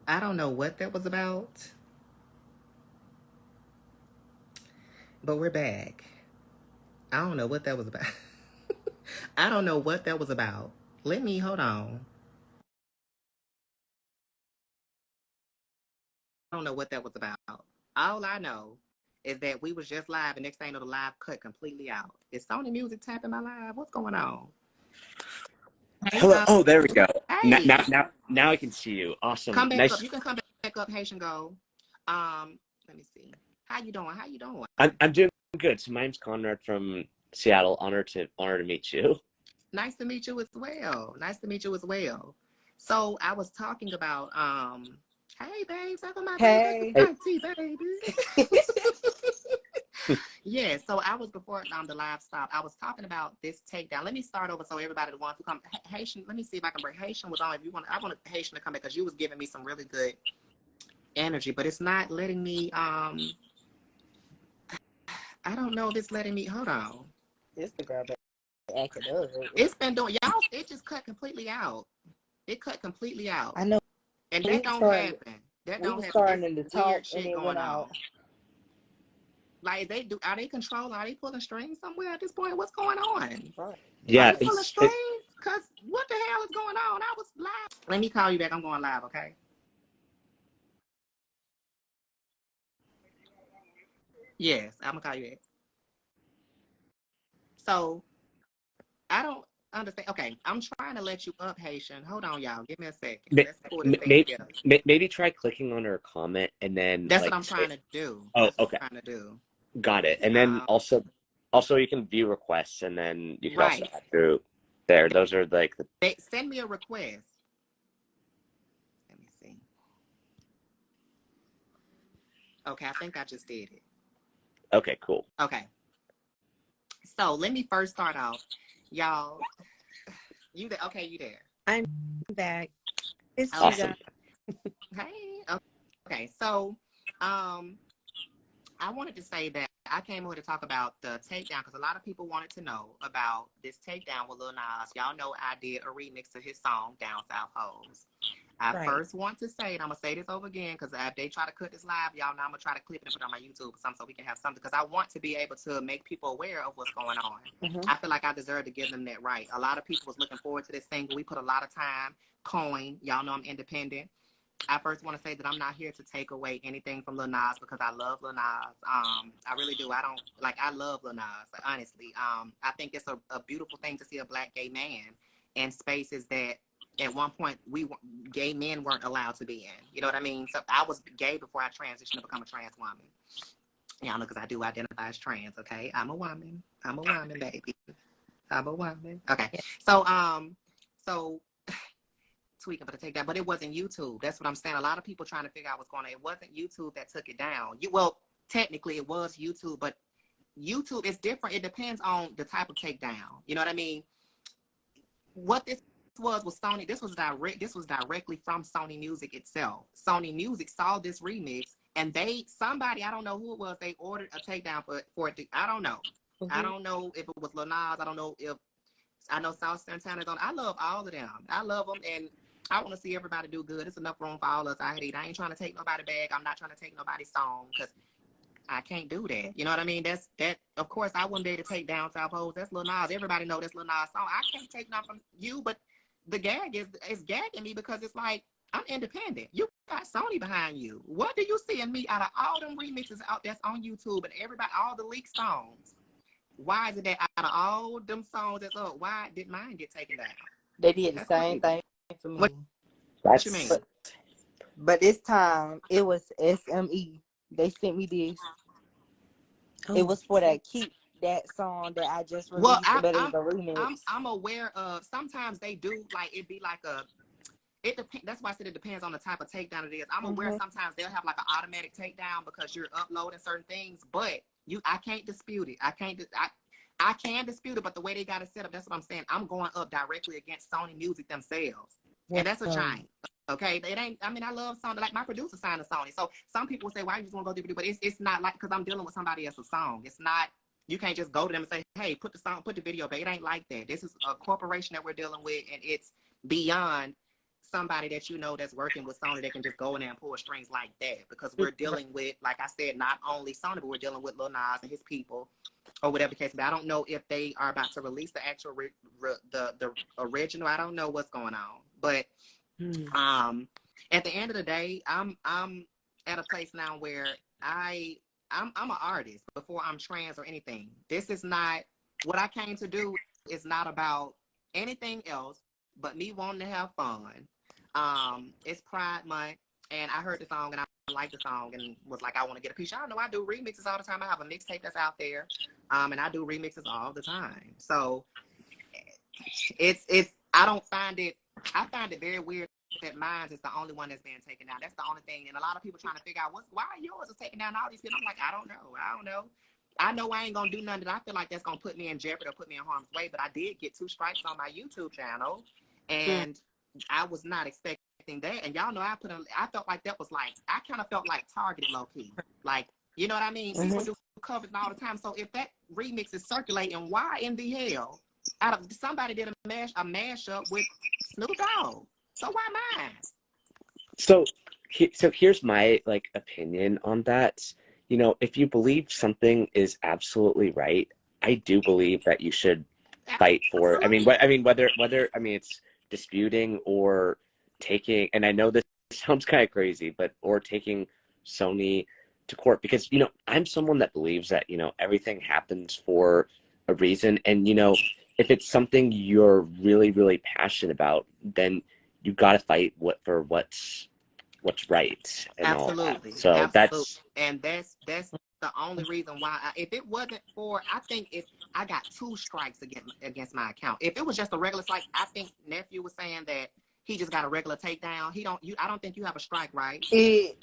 I don't know what that was about, but we're back. I don't know what that was about. I don't know what that was about. Let me hold on. I don't know what that was about. All I know is that we was just live, and next thing you know, the live cut completely out. Is Sony Music tapping my live? What's going on? Hey, Hello. Oh, there we go. hey, Now I can see you. Awesome. come back up. Nice. You can come back up, Haitian Gold. Let me see. How you doing? How you doing? I'm doing good. So my name's Conrad from Seattle. Honor to meet you. Nice to meet you as well. Nice to meet you as well. So I was talking about hey babes, I got my baby, Hey. auntie baby. Yeah, so I was before the live stop. I was talking about this takedown. Let me start over so everybody the ones who come Haitian. Let me see if I can bring Haitian was on. If you want, I want Haitian to come back because you was giving me some really good energy, but it's not letting me. I don't know if it's letting me. Hold on. This the girl that acting up. It's been doing y'all. It just cut completely out. It cut completely out. I know. And that don't happen. That We don't was happen. starting to It's talk weird and shit it going went on. out. Like are they controlling? Are they pulling strings somewhere at this point? What's going on? Right. Yeah. Are they pulling strings? Cause what the hell is going on? I was live. Let me call you back. I'm going live, okay? Yes, I'm gonna call you back. So I don't understand. Okay, I'm trying to let you up, Haitian. Hold on, y'all. Give me a second. Let's pull this thing together. Maybe try clicking on her comment and then That's what like. I'm trying to do. Oh, That's what okay. I'm trying to do. Got it. And then also you can view requests, and then you can also add through there. Those are like send me a request. Let me see. Okay, I think I just did it. Okay, cool. Okay. So let me first start off. Y'all, you there? Okay, you there. I'm back. It's awesome. Hey. Okay, so I wanted to say that I came here to talk about the takedown because a lot of people wanted to know about this takedown with Lil Nas. Y'all know I did a remix to his song Down South Hoes. I first want to say, and I'm going to say this over again because if they try to cut this live, y'all know I'm going to try to clip it and put it on my YouTube or something so we can have something because I want to be able to make people aware of what's going on. I feel like I deserve to give them that right. A lot of people was looking forward to this single. We put a lot of time, coin. Y'all know I'm independent. I first want to say that I'm not here to take away anything from Lil Nas because I love Lil Nas. I really do. I love Lil Nas, honestly. I think it's a beautiful thing to see a Black gay man in spaces that at one point gay men weren't allowed to be in. You know what I mean? So I was gay before I transitioned to become a trans woman. Y'all know because I do identify as trans, okay? I'm a woman, baby. I'm a woman. Okay. So tweaking for the takedown, but it wasn't YouTube. That's what I'm saying. A lot of people trying to figure out what's going on. It wasn't YouTube that took it down. Technically it was YouTube, but YouTube is different. It depends on the type of takedown. You know what I mean? What this was Sony. This was directly from Sony Music itself. Sony Music saw this remix and somebody, I don't know who it was, they ordered a takedown for it. I don't know. I don't know if it was Lil Nas. I know Saucy, Santana's on. I love all of them. I love them, and I want to see everybody do good. It's enough room for all of us. I ain't trying to take nobody back. I'm not trying to take nobody's song because I can't do that. You know what I mean? That. Of course, I wouldn't be able to take Down South Hoes. That's Lil Nas. Everybody know that's Lil Nas song. I can't take none from you, but the gag is gagging me because it's like I'm independent. You got Sony behind you. What do you see in me out of all them remixes out that's on YouTube and everybody, all the leaked songs? Why is it that out of all them songs that's up, why did mine get taken down? They did the same thing for me. What you mean? But this time it was SME. They sent me this. It was for that song that I just released, but it was a remix. I'm aware of. Sometimes they do it be like it depends. That's why I said it depends on the type of takedown it is. I'm aware sometimes they'll have like an automatic takedown because you're uploading certain things, but I can't dispute it. I can dispute it, but the way they got it set up, that's what I'm saying. I'm going up directly against Sony Music themselves, and that's a giant. Okay, it ain't. I mean, I love Sony. Like my producer signed to Sony, so some people say, "Why you just want to go do?" But it's not like because I'm dealing with somebody else's song. It's not. You can't just go to them and say, "Hey, put the video back." It ain't like that. This is a corporation that we're dealing with, and it's beyond somebody that you know that's working with Sony that can just go in there and pull strings like that, because we're dealing with, like I said, not only Sony, but we're dealing with Lil Nas and his people, or whatever the case. But I don't know if they are about to release the actual the original. I don't know what's going on, but at the end of the day, I'm at a place now where I'm an artist before I'm trans or anything. This is not what I came to do. Is not about anything else but me wanting to have fun. It's Pride Month, and I heard the song and I liked the song and was like, I want to get a piece. Y'all know I do remixes all the time. I have a mixtape that's out there, and I do remixes all the time. So it's I don't find it. I find it very weird that mine is the only one that's being taken down. That's the only thing. And a lot of people trying to figure out why yours is taking down all these people. I'm like, I don't know. I know I ain't gonna do nothing that I feel like that's gonna put me in jeopardy or put me in harm's way. But I did get 2 strikes on my YouTube channel, and I was not expecting that. And y'all know I felt like that was like, I kind of felt like targeted low key. Like, you know what I mean? People do covers all the time. So if that remix is circulating, why in the hell somebody did a mashup with Snoop Dogg? So why mine? So here's my opinion on that. You know, if you believe something is absolutely right, I do believe that you should fight for it. I mean, whether it's disputing or taking, and I know this sounds kind of crazy, but or taking Sony to court, because I'm someone that believes that everything happens for a reason, and if it's something you're really, really passionate about, then you got to fight for what's right and absolutely. All that. So absolutely. That's the only reason why. If it wasn't for, I think if I got 2 strikes against my account, if it was just a regular strike, I think nephew was saying that he just got a regular takedown. I don't think you have a strike, right? I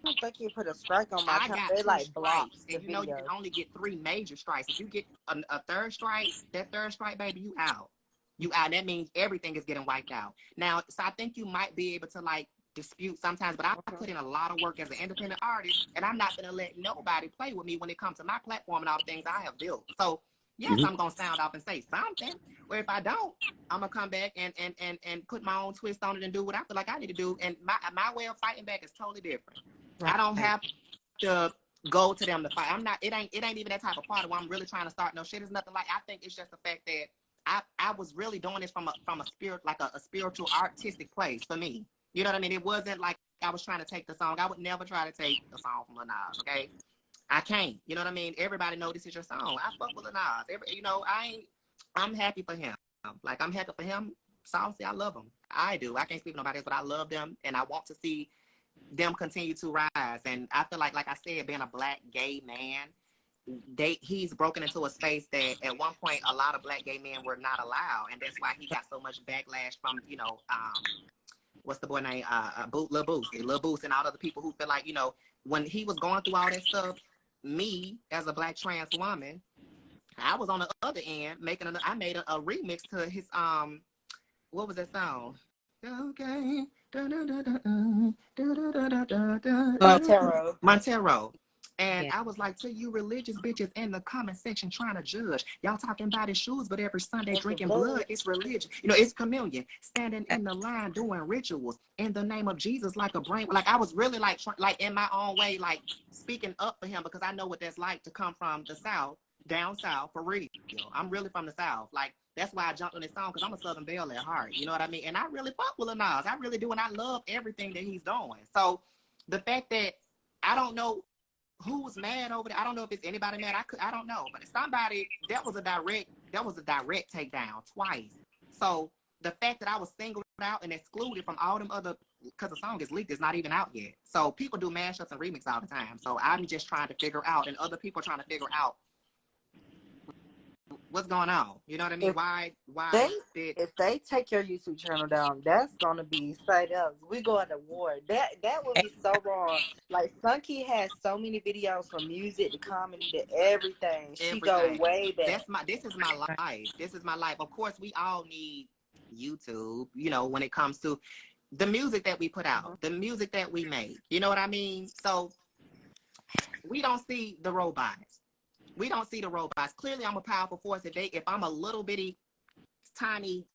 don't think you put a strike on my account. They strikes, and you can only get 3 major strikes. If you get a 3rd strike, that 3rd strike, baby, you out. You out. That means everything is getting wiped out. Now, so I think you might be able to dispute sometimes, but I put in a lot of work as an independent artist, and I'm not gonna let nobody play with me when it comes to my platform and all the things I have built. So yes, I'm gonna sound off and say something. Or if I don't, I'm gonna come back and put my own twist on it and do what I feel like I need to do. And my way of fighting back is totally different. I don't have to go to them to fight. I'm not. It ain't even that type of party where I'm really trying to start no shit. It's nothing like. I think it's just the fact that I was really doing this from a spirit, like a spiritual, artistic place for me. You know what I mean? It wasn't like I was trying to take the song. I would never try to take the song from Lil Nas, okay? I can't. You know what I mean? Everybody know this is your song. I fuck with Lil Nas. I'm happy for him. Like, I'm happy for him. Saucy, I love him. I do. I can't speak for nobody else, but I love them, and I want to see them continue to rise. And I feel like I said, being a Black gay man, he's broken into a space that at one point a lot of Black gay men were not allowed, and that's why he got so much backlash from what's the boy name? Lil Boost, and all other people who feel like, when he was going through all that stuff, me as a Black trans woman, I was on the other end I made a remix to his what was that song? Okay. Montero. And I was like, to you religious bitches in the comment section trying to judge. Y'all talking about his shoes, but every Sunday drinking blood, it's religion. It's communion. Standing in the line doing rituals in the name of Jesus like a brain. Like, I was really like in my own way, like speaking up for him, because I know what that's like to come from the South, down South, for real. I'm really from the South. Like, that's why I jumped on this song, because I'm a Southern Belle at heart. You know what I mean? And I really fuck with Lil Nas. I really do, and I love everything that he's doing. So the fact that I don't know who was mad over it, I don't know if it's anybody mad. I don't know, but somebody that was a direct takedown twice. So the fact that I was singled out and excluded from all them other, because the song is leaked, it's not even out yet. So people do mashups and remix all the time. So I'm just trying to figure out, and other people are trying to figure out what's going on. You know what I mean? If they take your YouTube channel down, that's gonna be straight up. We going to war. That would be so wrong. Like, Sunkee has so many videos from music to comedy to everything. She go way back. This is my life. This is my life. Of course, we all need YouTube, when it comes to the music that we put out, the music that we make. You know what I mean? So we don't see the robots. Clearly, I'm a powerful force. If I'm a little bitty, tiny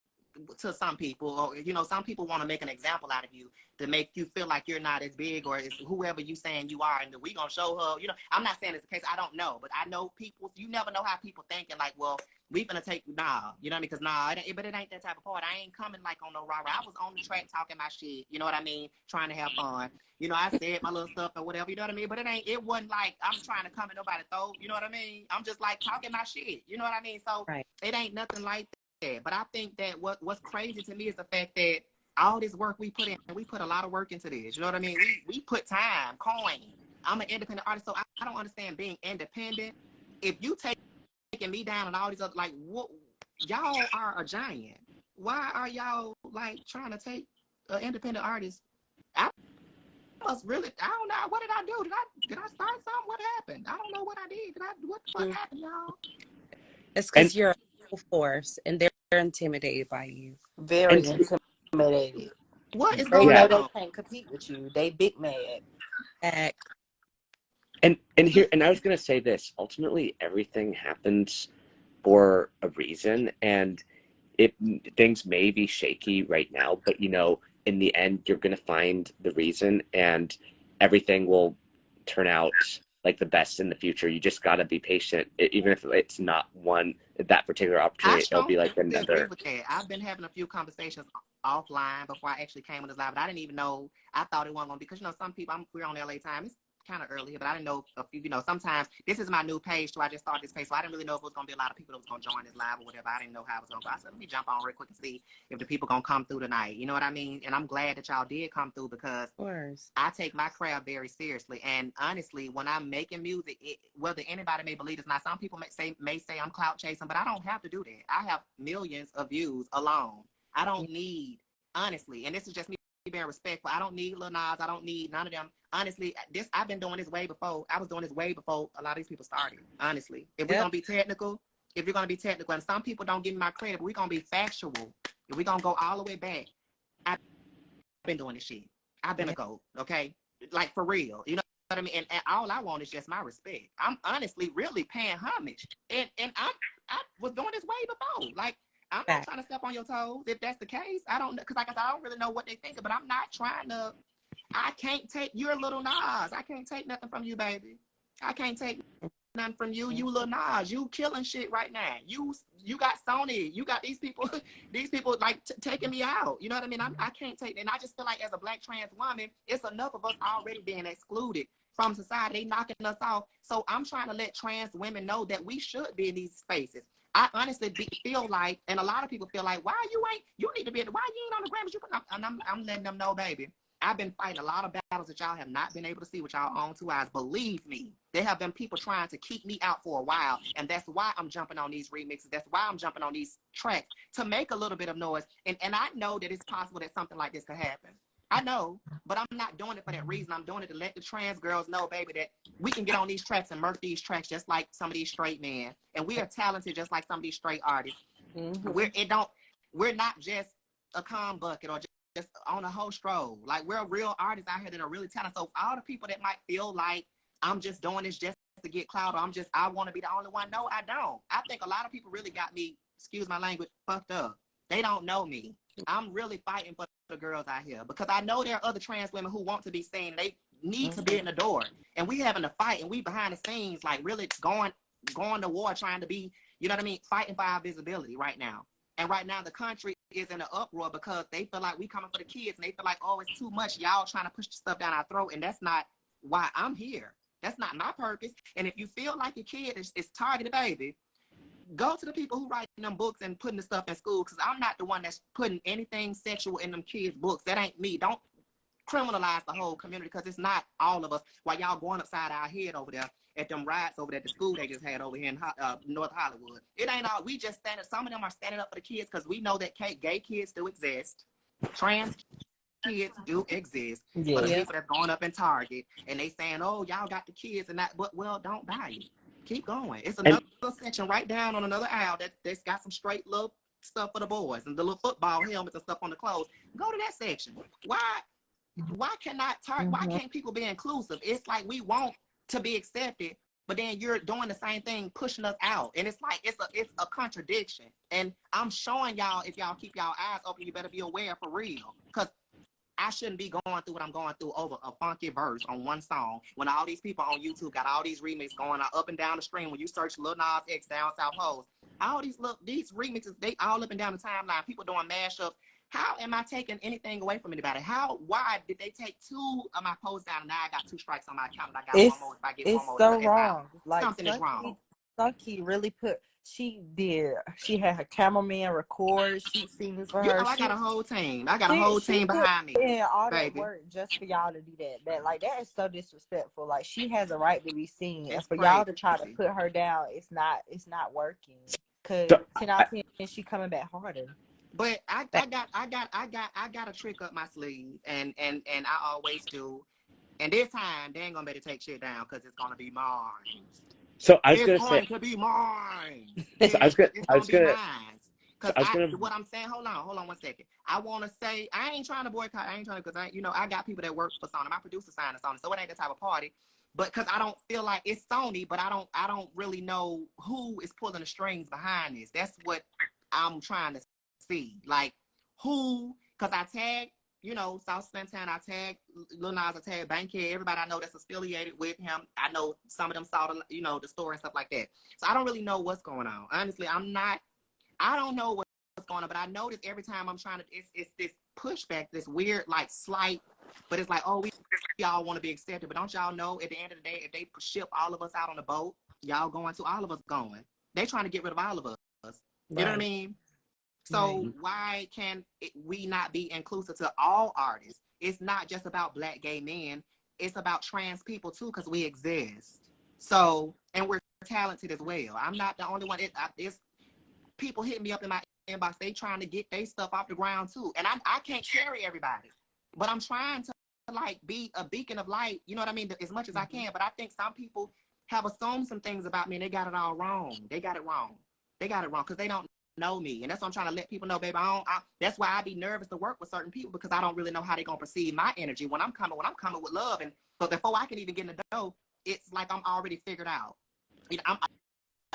to some people, or, you know, some people want to make an example out of you to make you feel like you're not as big or as whoever you saying you are, and we gonna show her, you know. I'm not saying it's the case, I don't know, but I know people, you never know how people thinking, like, well, we finna take, nah, you know what I mean? Because nah, but it ain't that type of part. I ain't coming like on no rah-rah. I was on the track talking my shit, you know what I mean? Trying to have fun. You know, I said my little stuff or whatever, you know what I mean? But it wasn't like I'm trying to come in nobody's throat, you know what I mean? I'm just like talking my shit, you know what I mean? So it ain't nothing like that. But I think that what's crazy to me is the fact that all this work we put in, we put a lot of work into this, you know what I mean? We put time, coin. I'm an independent artist, so I don't understand being independent. If you taking me down and all these other, like, what, y'all are a giant. Why are y'all like trying to take an independent artist? I must really, I don't know, what did I do? Did I start something? What happened? I don't know what I did. What the fuck happened, y'all? It's because you're a full force and they're intimidated by you. Very intimidated. What is They going know on? they can't compete with you. They big mad. And I was gonna say this. Ultimately, everything happens for a reason, and things may be shaky right now, but you know, in the end, you're gonna find the reason, and everything will turn out like the best in the future. You just gotta be patient, even if it's not that particular opportunity. It'll be like another. Agree with that. I've been having a few conversations offline before I actually came on this live, but I didn't even know. I thought it wasn't gonna be, because you know, some people, we're on LA time. It's kind of early, but I didn't know a few, you know, sometimes this is my new page, so I just started this page, so I didn't really know if it was gonna be a lot of people that was gonna join this live or whatever. I didn't know how it was gonna go. I said, let me jump on real quick and see if the people gonna come through tonight, you know what I mean? And I'm glad that y'all did come through, because I take my craft very seriously. And honestly, when I'm making music, whether anybody may believe it's not, some people may say I'm clout chasing, but I don't have to do that. I have millions of views alone. I don't need, honestly, and this is just me being respectful, I don't need Lil Nas. I don't need none of them. Honestly, I've been doing this way before. I was doing this way before a lot of these people started. Honestly, if we're gonna be technical, and some people don't give me my credit, but we're gonna be factual. If we're gonna go all the way back, I've been doing this shit. I've been a GOAT, okay? Like, for real. You know what I mean? And all I want is just my respect. I'm honestly really paying homage. And I was doing this way before. Like, I'm not trying to step on your toes. If that's the case, I don't know, because like I said, I don't really know what they think, but I'm not trying to. I can't take, you're Lil Nas. I can't take nothing from you, baby. I can't take nothing from you. You Lil Nas. You killing shit right now. You got Sony. You got these people like taking me out. You know what I mean? I can't take it. And I just feel like as a Black trans woman, it's enough of us already being excluded from society. They knocking us off. So I'm trying to let trans women know that we should be in these spaces. I honestly feel like, and a lot of people feel like, why you need to be, why you ain't on the Grammys? And I'm letting them know, baby, I've been fighting a lot of battles that y'all have not been able to see with y'all own two eyes. Believe me, there have been people trying to keep me out for a while, and that's why I'm jumping on these remixes. That's why I'm jumping on these tracks, to make a little bit of noise. And I know that it's possible that something like this could happen. I know, but I'm not doing it for that reason. I'm doing it to let the trans girls know, baby, that we can get on these tracks and murk these tracks just like some of these straight men. And we are talented just like some of these straight artists. We're not just a cum bucket or just on a whole stroll. Like, we're real artists out here that are really talented. So all the people that might feel like I'm just doing this just to get clout, or I want to be the only one. No, I don't. I think a lot of people really got me, excuse my language, fucked up. They don't know me. I'm really fighting for the girls out here, because I know there are other trans women who want to be seen. They need to be in the door, and we having a fight, and we behind the scenes, like, really going to war, trying to be, you know what I mean, fighting for our visibility right now. And right now the country is in an uproar because they feel like we coming for the kids, and they feel like, oh, it's too much, y'all trying to push the stuff down our throat, and that's not why I'm here. That's not my purpose. And if you feel like your kid is targeted, baby, go to the people who write them books and putting the stuff in school, because I'm not the one that's putting anything sexual in them kids' books. That ain't me. Don't criminalize the whole community, because it's not all of us. While y'all going upside our head over there at them riots over there at the school they just had over here in North Hollywood. It ain't all. We just standing. Some of them are standing up for the kids, because we know that gay kids do exist. Trans kids do exist. But the people that's going up in Target and they saying, oh, y'all got the kids and that, but, well, don't buy it. Keep going. It's another section right down on another aisle that's got some straight little stuff for the boys and the little football helmets and stuff on the clothes. Go to that section. Why can't people be inclusive? It's like we want to be accepted, but then you're doing the same thing, pushing us out. And it's like, it's a contradiction. And I'm showing y'all, if y'all keep y'all eyes open, you better be aware for real. Because I shouldn't be going through what I'm going through over a funky verse on one song when all these people on YouTube got all these remixes going up and down the stream. When you search Lil Nas X Down South Hoes, all these remixes, they all up and down the timeline. People doing mashups. How am I taking anything away from anybody? Why did they take 2 of my posts down and now I got 2 strikes on my account and I got one more if I get one more? It's so wrong. Like something is wrong. Sunkee really she had her cameraman record shoot scenes for her. I got a whole team. I got a whole team behind me. Yeah, all baby. That work just for y'all to do that. Like, that is so disrespectful. Like, she has a right to be seen. And for y'all to try to put her down, it's not working. Cause 10 out of 10, she coming back harder. But I got a trick up my sleeve, and I always do. And this time they ain't gonna be able to take shit down because it's gonna be mine. So I was it's going to be mine. So I was gonna. What I'm saying, hold on 1 second. I want to say, I ain't trying to boycott. I ain't trying to, because I got people that work for Sony. My producer signed to Sony, so it ain't the type of party. But because I don't feel like it's Sony, but I don't really know who is pulling the strings behind this. That's what I'm trying to see. Like, who? Because I tag, Saucy, Santana, I tag Lil Nas, I tag Bankhead, everybody I know that's affiliated with him. I know some of them saw the story and stuff like that. So I don't really know what's going on. Honestly, I don't know what's going on, but I notice every time I'm trying to, it's this pushback, this weird, like, slight, but it's like, oh, we all want to be accepted. But don't y'all know, at the end of the day, if they ship all of us out on the boat, y'all going to, all of us going. They trying to get rid of all of us. You know what I mean? So why can we not be inclusive to all artists? It's not just about Black gay men. It's about trans people, too, because we exist. So, and we're talented as well. I'm not the only one. It's people hitting me up in my inbox. They trying to get their stuff off the ground, too. And I can't carry everybody. But I'm trying to, like, be a beacon of light, you know what I mean, as much as I can. But I think some people have assumed some things about me, and they got it all wrong. They got it wrong because they don't know me. And that's what I'm trying to let people know, baby. That's why I be nervous to work with certain people, because I don't really know how they're going to perceive my energy when I'm coming with love. But before I can even get in the door, it's like I'm already figured out.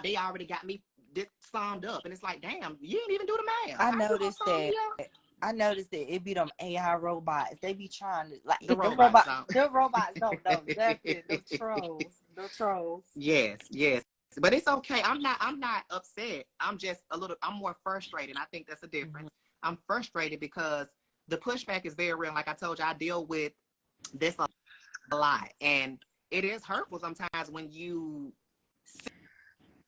They already got me summed up. And it's like, damn, you didn't even do the math. I noticed that it be them AI robots. They be trying to, like, the robots don't know. The trolls. Yes. But it's okay. I'm not upset. I'm more frustrated. I think that's a difference. I'm frustrated because the pushback is very real. Like I told you, I deal with this a lot. And it is hurtful sometimes when you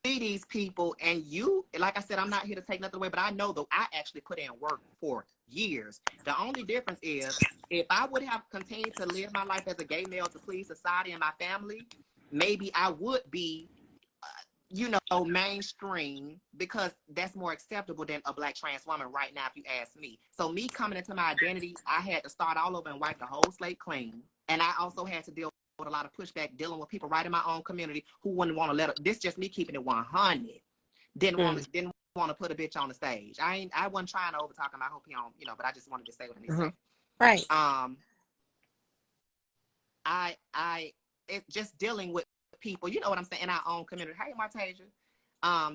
see these people and you, like I said, I'm not here to take nothing away, but I know though I actually put in work for years. The only difference is if I would have continued to live my life as a gay male to please society and my family, maybe I would be mainstream, because that's more acceptable than a Black trans woman right now, if you ask me. So me coming into my identity, I had to start all over and wipe the whole slate clean. And I also had to deal with a lot of pushback, dealing with people right in my own community who wouldn't want to let it. This just me keeping it 100. Didn't want to put a bitch on the stage. I wasn't trying to overtalk him. I hope he don't, but I just wanted to say what I need to say. Right. It's just dealing with people, you know what I'm saying, in our own community. Hey, Martasia,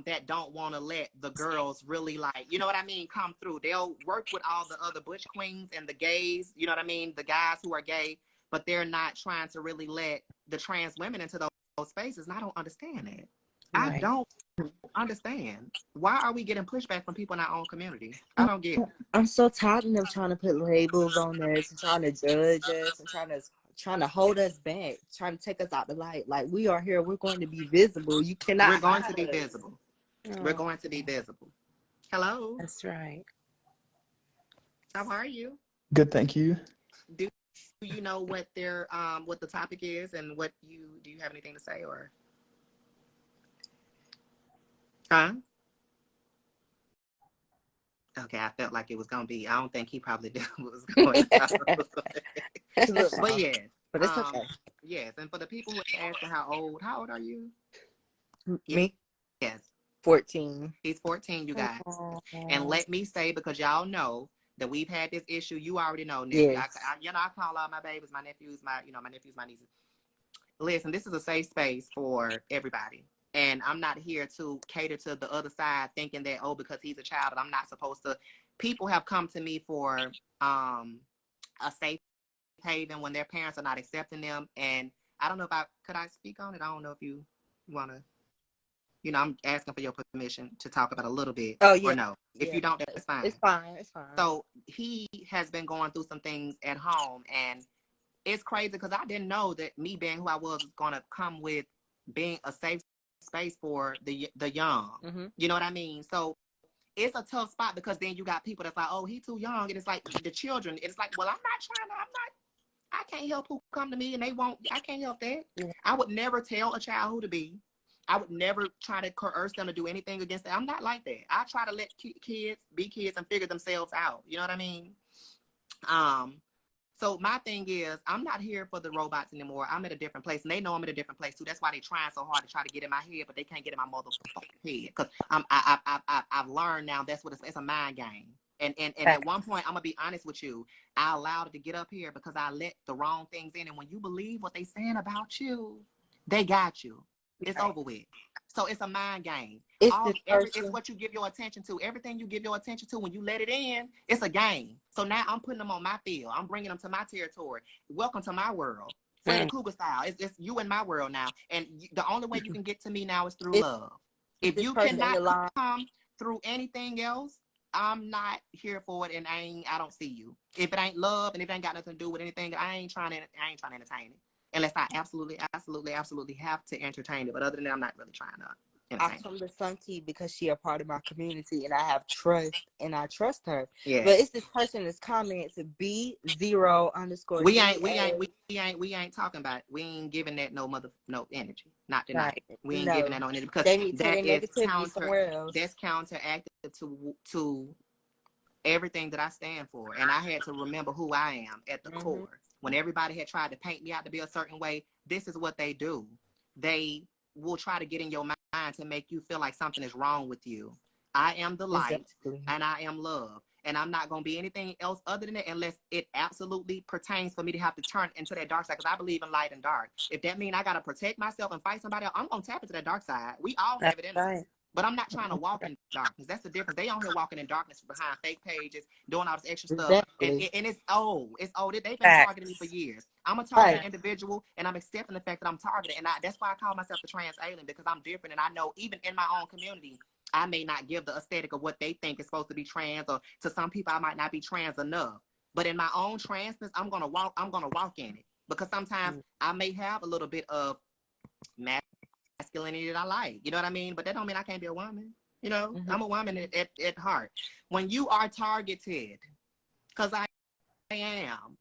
that don't want to let the girls really, like, you know what I mean, come through. They'll work with all the other butch queens and the gays, you know what I mean, the guys who are gay, but they're not trying to really let the trans women into those spaces. And I don't understand that. Right. I don't understand. Why are we getting pushback from people in our own community? I don't get it. I'm so tired of them trying to put labels on us and trying to judge us and trying to hold us back, trying to take us out the light. Like, we are here. We're going to be visible. You cannot. We're going to be visible. We're going to be visible. Hello. That's right. How are you? Good, thank you. Do you know what what the topic is, and do you have anything to say, or? Huh? Okay, I felt like it was gonna be. I don't think he probably knew what was going on. But yes. But it's okay. Yes, and for the people who are asking how old are you? Me? Yes. 14. He's 14, you guys. And let me say, because y'all know that we've had this issue, you already know, nephew. Yes. I call all my babies, my nephews, my nephews, my nieces. listen, this is a safe space for everybody. And I'm not here to cater to the other side thinking that, oh, because he's a child, I'm not supposed to. People have come to me for a safe haven when their parents are not accepting them. And I don't know if could I speak on it? I don't know if you want to, I'm asking for your permission to talk about a little bit. Oh, yeah. Or no. Yeah. If you don't, that's fine. It's fine. It's fine. So he has been going through some things at home, and it's crazy because I didn't know that me being who I was going to come with being a safe space for the young. Mm-hmm. You know what I mean? So it's a tough spot because then you got people that's like, oh, he's too young. And it's like the children. It's like, well, I can't help who come to me and I can't help that. Yeah. I would never tell a child who to be. I would never try to coerce them to do anything against them. I'm not like that. I try to let kids be kids and figure themselves out. You know what I mean? So my thing is, I'm not here for the robots anymore. I'm at a different place, and they know I'm at a different place too. That's why they're trying so hard to try to get in my head, but they can't get in my motherfucking head because I've learned now that's what it's a mind game. And at one point, I'm gonna be honest with you, I allowed it to get up here because I let the wrong things in, and when you believe what they saying about you, they got you. It's over with. So it's a mind game. It's what you give your attention to. Everything you give your attention to, when you let it in, it's a game. So now I'm putting them on my field. I'm bringing them to my territory. Welcome to my world. Freddy Krueger style. It's you in my world now. And the only way you can get to me now is through love. If you cannot come through anything else, I'm not here for it, and I don't see you. If it ain't love and if it ain't got nothing to do with anything, I ain't trying to entertain it. Unless I absolutely have to entertain it. But other than that, I'm not really trying to entertain it. I come to Sunkee because she a part of my community and I have trust and I trust her. Yeah. But it's this person that's comments B0_. We ain't talking about it. We ain't giving that no energy. Not tonight. Right. We ain't giving that no energy because that is that's counteractive to everything that I stand for. And I had to remember who I am at the core. When everybody had tried to paint me out to be a certain way, this is what they do. They will try to get in your mind to make you feel like something is wrong with you. I am the light, and I am love. And I'm not going to be anything else other than that unless it absolutely pertains for me to have to turn into that dark side, because I believe in light and dark. If that means I got to protect myself and fight somebody else, I'm going to tap into that dark side. We all have it in us. But I'm not trying to walk in darkness. That's the difference. They on here walking in darkness behind fake pages, doing all this extra stuff. And it's old. It's old. They've been targeting me for years. I'm a targeted individual, and I'm accepting the fact that I'm targeted. And that's why I call myself the trans alien, because I'm different. And I know even in my own community, I may not give the aesthetic of what they think is supposed to be trans, or to some people, I might not be trans enough. But in my own transness, I'm gonna walk in it. Because sometimes I may have a little bit of masculinity that I like, you know what I mean? But that don't mean I can't be a woman. You know, I'm a woman at heart. When you are targeted, because I am,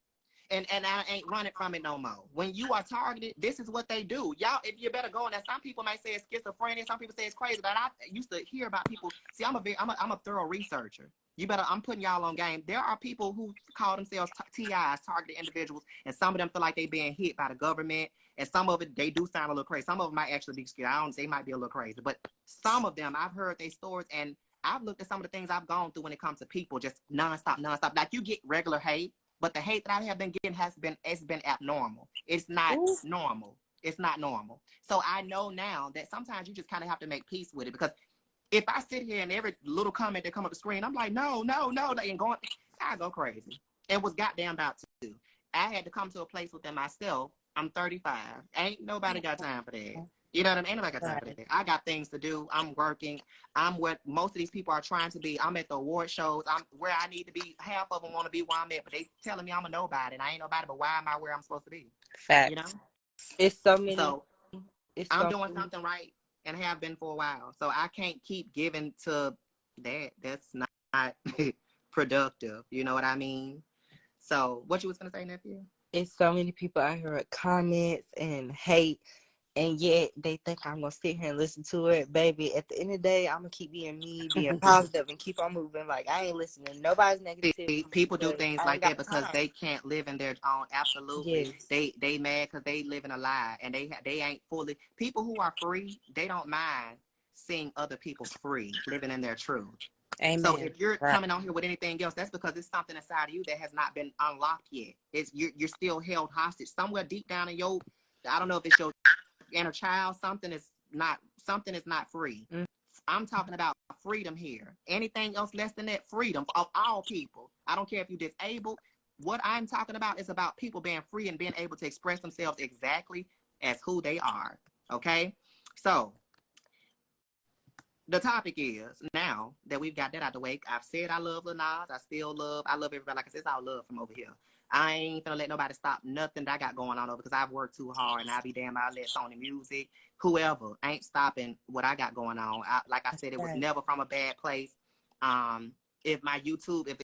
and I ain't running from it no more. When you are targeted, this is what they do. Y'all, if you better go on that. Some people might say it's schizophrenia, some people say it's crazy, but I used to hear about people. See, I'm a thorough researcher. I'm putting y'all on game. There are people who call themselves TIs, targeted individuals, and some of them feel like they being hit by the government. And some of it, they do sound a little crazy. Some of them might actually be scared. They might be a little crazy. But some of them, I've heard their stories, and I've looked at some of the things I've gone through when it comes to people, just nonstop. Like, you get regular hate, but the hate that I have been getting it's been abnormal. It's not normal. It's not normal. So I know now that sometimes you just kind of have to make peace with it, because if I sit here and every little comment that come up the screen, I'm like, no, they ain't going. I go crazy. And was goddamn about to. I had to come to a place within myself. I'm 35. Ain't nobody got time for that. You know what I mean? Ain't nobody got time for that. I got things to do. I'm working. I'm what most of these people are trying to be. I'm at the award shows. I'm where I need to be. Half of them want to be where I'm at, but they telling me I'm a nobody, and I ain't nobody, but why am I where I'm supposed to be? Fact. You know? It's so many. So I'm doing something right and have been for a while. So I can't keep giving to that. That's not productive. You know what I mean? So what you was going to say, nephew? It's so many people out here with comments and hate, and yet they think I'm going to sit here and listen to it. Baby, at the end of the day, I'm going to keep being me, being positive, and keep on moving. Like, I ain't listening to nobody's negativity. People do things like that because they can't live in their own. Absolutely. Yes. They mad because they live in a lie, and they ain't fully. People who are free, they don't mind seeing other people free, living in their truth. Amen. So if you're coming on here with anything else, that's because it's something inside of you that has not been unlocked yet. You're still held hostage somewhere deep down in your I don't know if it's your inner child. Something is not free. Mm-hmm. I'm talking about freedom here. Anything else less than that, freedom of all people. I don't care if you're disabled. What I'm talking about is about people being free and being able to express themselves exactly as who they are. Okay? So, the topic is, now that we've got that out the way, I've said I love Lil Nas. I love everybody. Like I said, it's all love from over here. I ain't gonna let nobody stop nothing that I got going on over, because I've worked too hard, and I'll be damn, I'll let Sony Music, whoever, ain't stopping what I got going on. Like I said, it was never from a bad place. If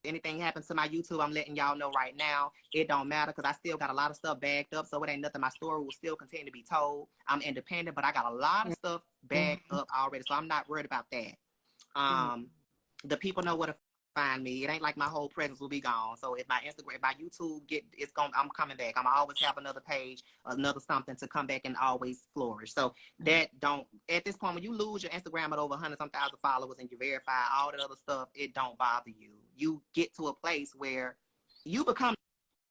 anything happens to my YouTube, I'm letting y'all know right now. It don't matter, because I still got a lot of stuff bagged up, so it ain't nothing. My story will still continue to be told. I'm independent, but I got a lot of stuff bagged up already, so I'm not worried about that. The people know where to find me. It ain't like my whole presence will be gone. So if my YouTube I'm coming back. I'm always have another page, another something to come back and always flourish. So that don't, at this point, when you lose your Instagram at over 100,000 followers and you verify all that other stuff, it don't bother you. You get to a place where you become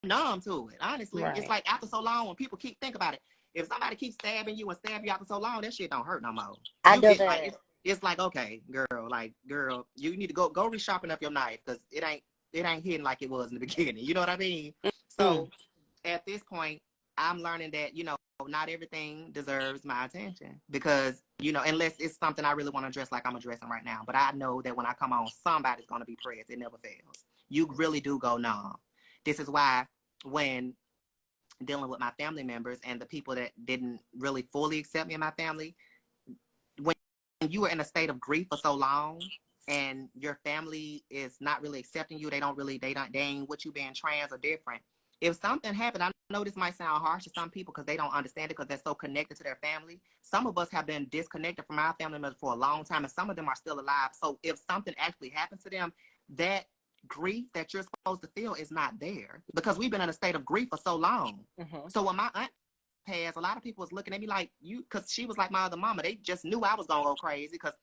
numb to it. Honestly, It's like after so long, when people keep think about it, if somebody keeps stabbing you and stab you after so long, that shit don't hurt no more. I know that. It's like, okay, girl, you need to go resharpen up your knife, because it ain't hitting like it was in the beginning. You know what I mean? So at this point, I'm learning that, not everything deserves my attention, because, unless it's something I really want to address, like I'm addressing right now. But I know that when I come on, somebody's going to be pressed. It never fails. You really do go numb. This is why when dealing with my family members and the people that didn't really fully accept me and my family, you were in a state of grief for so long, and your family is not really accepting you. They ain't with you being trans or different. If something happened, I know this might sound harsh to some people because they don't understand it, because they're so connected to their family. Some of us have been disconnected from our family members for a long time, and some of them are still alive. So if something actually happens to them, that grief that you're supposed to feel is not there, because we've been in a state of grief for so long. So when my aunt passed, a lot of people was looking at me like, because she was like my other mama. They just knew I was gonna go crazy, because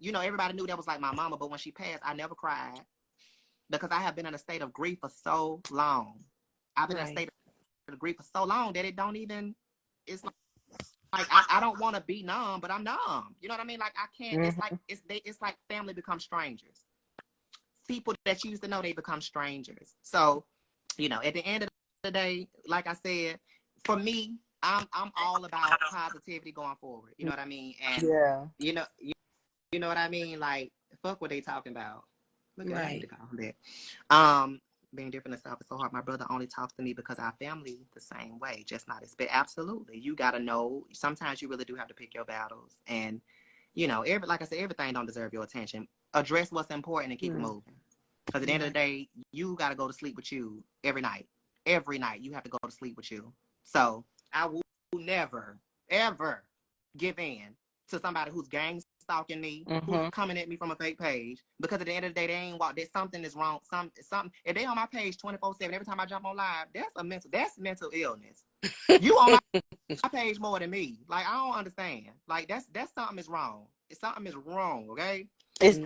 everybody knew that was like my mama. But when she passed, I never cried, because I have been in a state of grief for so long. I've been in a state of grief for so long that it don't even, it's like I don't want to be numb, but I'm numb. You know what I mean? Like I can't. It's like family becomes strangers. People that you used to know, they become strangers. So at the end of the day, like I said, for me, I'm all about positivity going forward. You know what I mean? And you know what I mean? Like, fuck what they talking about. Look at I need to call him that. Being different and stuff is so hard. My brother only talks to me because our family the same way, just not as big. Absolutely. You gotta know, sometimes you really do have to pick your battles. And like I said, everything don't deserve your attention. Address what's important and keep it moving. Because at the end of the day, you gotta go to sleep with you every night. Every night you have to go to sleep with you. So I will never, ever give in to somebody who's gang stalking me, who's coming at me from a fake page. Because at the end of the day, they ain't something is wrong. Something. If they on my page 24/7, every time I jump on live, that's mental illness. You on my page more than me. Like, I don't understand. Like, that's something is wrong. Something is wrong. Okay. It's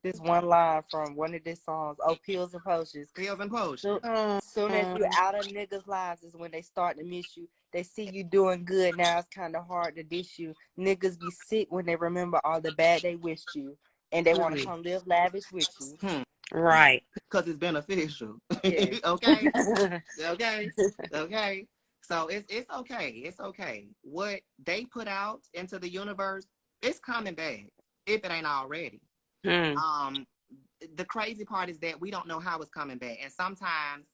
this one line from one of these songs. Oh, pills and potions. Pills and potions. Soon as you out of niggas' lives is when they start to miss you. They see you doing good. Now it's kind of hard to dish you. Niggas be sick when they remember all the bad they wished you, and they want to come live lavish with you. Right. Because it's beneficial. Yeah. Okay. Okay. So it's okay. It's okay. What they put out into the universe, it's coming back if it ain't already. The crazy part is that we don't know how it's coming back, and sometimes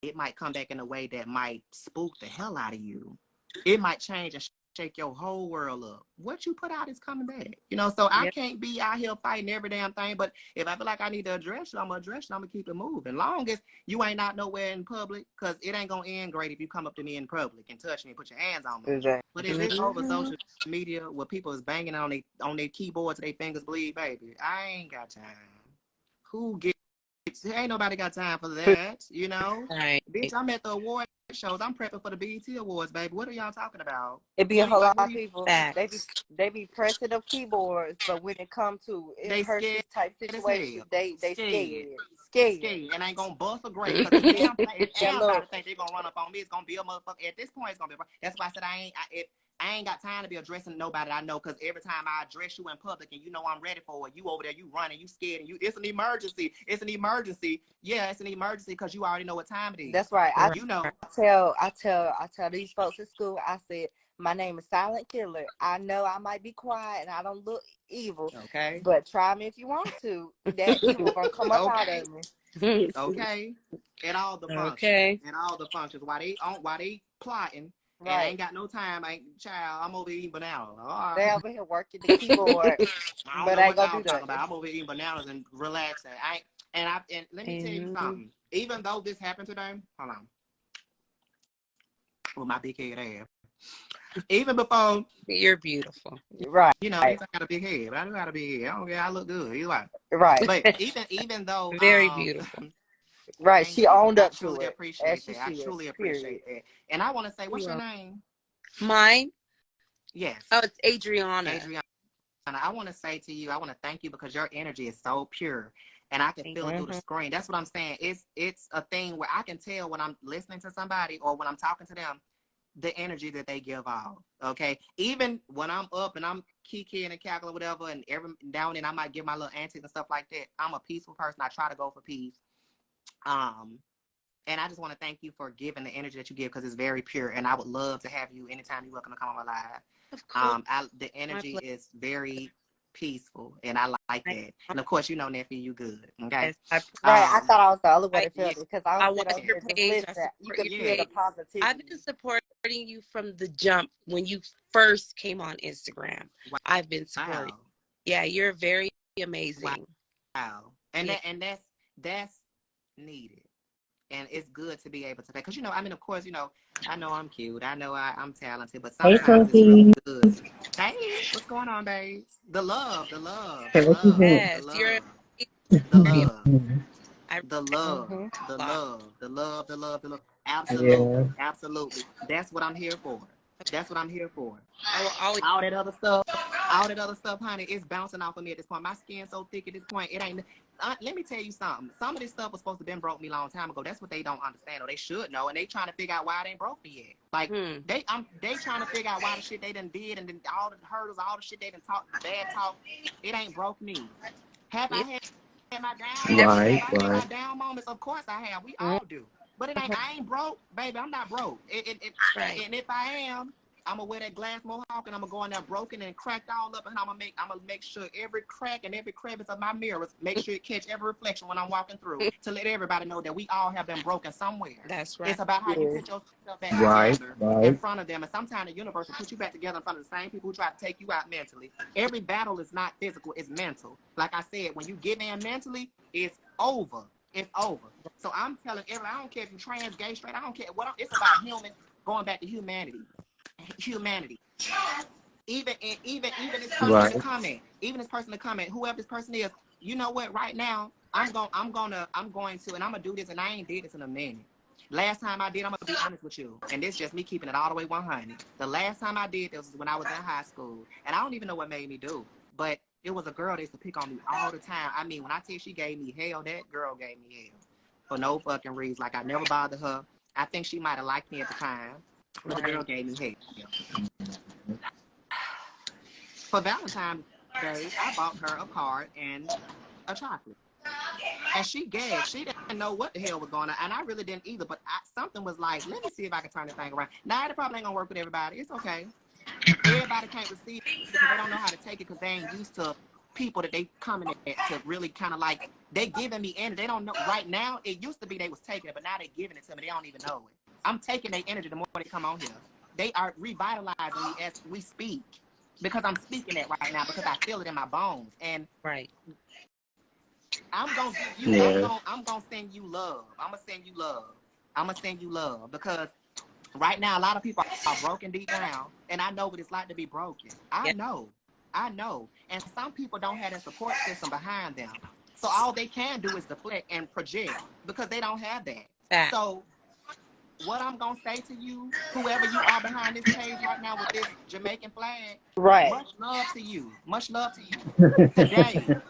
it might come back in a way that might spook the hell out of you. It might change and shake your whole world up. What you put out is coming back. So I can't be out here fighting every damn thing, but if I feel like I need to address you, I'm going to address you. I'm going to keep it moving. Long as you ain't out nowhere in public, because it ain't going to end great if you come up to me in public and touch me and put your hands on me. Exactly. But if it's over social media where people is banging on their keyboard till their fingers bleed, baby, I ain't got time. Who gives Ain't nobody got time for that, you know? Right. Bitch, I'm at the award shows. I'm prepping for the BET Awards, baby. What are y'all talking about? It be a whole lot of people. Facts. They be pressing up keyboards, but when it comes to in-person type situations, they scared. And ain't gonna bust a grape because it's damn everybody think they gonna run up on me. It's gonna be a motherfucker. At this point, it's gonna be. That's why I said I ain't got time to be addressing nobody I know, because every time I address you in public and you know I'm ready for it, you over there, you running, you scared, and it's an emergency. It's an emergency. Yeah, it's an emergency because you already know what time it is. That's right. You know. I tell these folks at school, I said, my name is Silent Killer. I know I might be quiet and I don't look evil. Okay. But try me if you want to. That evil gonna come up out of me. Okay. And all the functions. Okay. And all the functions. While they plotting. Right. And I ain't got no time. I'm over eating bananas. Right. They over here working the keyboard. But I ain't gonna do that. I'm over eating bananas and relaxing. And let me tell you something. Even though this happened today, hold on. With my big head ass. Even before. You're beautiful. Right. You know, I got a big head, but I do got a big head. I look good. You're right. Right. But even though very beautiful. Right, she owned up to it. I truly appreciate that. And I want to say, what's your name? Mine? Yes. Oh, it's Adriana. I want to say to you, I want to thank you because your energy is so pure. And I can feel it through the screen. That's what I'm saying. It's a thing where I can tell when I'm listening to somebody or when I'm talking to them, the energy that they give off. Okay. Even when I'm up and I'm kikiing and cackling, whatever, and every now and then I might give my little antics and stuff like that. I'm a peaceful person. I try to go for peace. And I just want to thank you for giving the energy that you give because it's very pure. And I would love to have you anytime you're welcome to come on my live. Of course. The energy is very peaceful, and I like that. And of course, you know, nephew, you good. Okay. Right. I thought I was the only one that felt it because I was watched your page. You could feel the positivity. I've been supporting you from the jump when you first came on Instagram. Wow. I've been supporting. Wow. Yeah, you're very amazing. Wow. And that's needed. And it's good to be able to, because, you know, I mean, of course, you know, I know I'm cute. I know I'm talented, but sometimes it's really good. Hey, what's going on, babe? The love. Yes, the love. Absolutely. That's what I'm here for. All that other stuff, honey, is bouncing off of me at this point. My skin's so thick at this point, it ain't. Let me tell you something. Some of this stuff was supposed to been broke me a long time ago. That's what they don't understand, or they should know, and they trying to figure out why it ain't broke me yet. Like they trying to figure out why the shit they done did, and then all the hurdles, all the shit they done talked, bad talk, it ain't broke me. Have I had my down? My down moments? Of course I have. We all do. But I ain't broke, baby. I'm not broke. And if I am, I'm gonna wear that glass mohawk and I'm gonna go in there broken and cracked all up, and I'm gonna make sure every crack and every crevice of my mirrors, make sure it catch every reflection when I'm walking through, to let everybody know that we all have been broken somewhere. That's right. It's about how you put yourself back together in front of them, and sometimes the universe will put you back together in front of the same people who try to take you out mentally. Every battle is not physical; it's mental. Like I said, when you get in mentally, it's over. It's over. So I'm telling everyone, I don't care if you're trans, gay, straight, I don't care what. It's about going back to humanity. Even this person to comment, whoever this person is, you know what? Right now, I'm going to, and I'm gonna do this, and I ain't did this in a minute. Last time I did, I'm gonna be honest with you, and this is just me keeping it all the way 100. The last time I did this was when I was in high school, and I don't even know what made me do, but it was a girl that used to pick on me all the time. I mean, when I tell you she gave me hell, that girl gave me hell for no fucking reason. Like, I never bothered her. I think she might have liked me at the time, but the girl gave me hell. For Valentine's Day, I bought her a card and a chocolate. And she didn't know what the hell was going on. And I really didn't either, but something was like, let me see if I can turn this thing around. Now, it probably ain't gonna work with everybody. It's okay. Everybody can't receive it because they don't know how to take it because they ain't used to people that they coming at to really kind of like, they giving me energy. They don't know. Right now, it used to be they was taking it, but now they giving it to me. They don't even know it. I'm taking their energy the more they come on here. They are revitalizing me as we speak because I'm speaking it right now because I feel it in my bones. And I'm gonna give you. I'm gonna send you love. I'm gonna send you love because right now a lot of people are broken deep down, and I know what it's like to be broken. I know. And some people don't have a support system behind them. So all they can do is deflect and project because they don't have that. So what I'm going to say to you, whoever you are behind this page right now with this Jamaican flag, much love to you. Much love to you.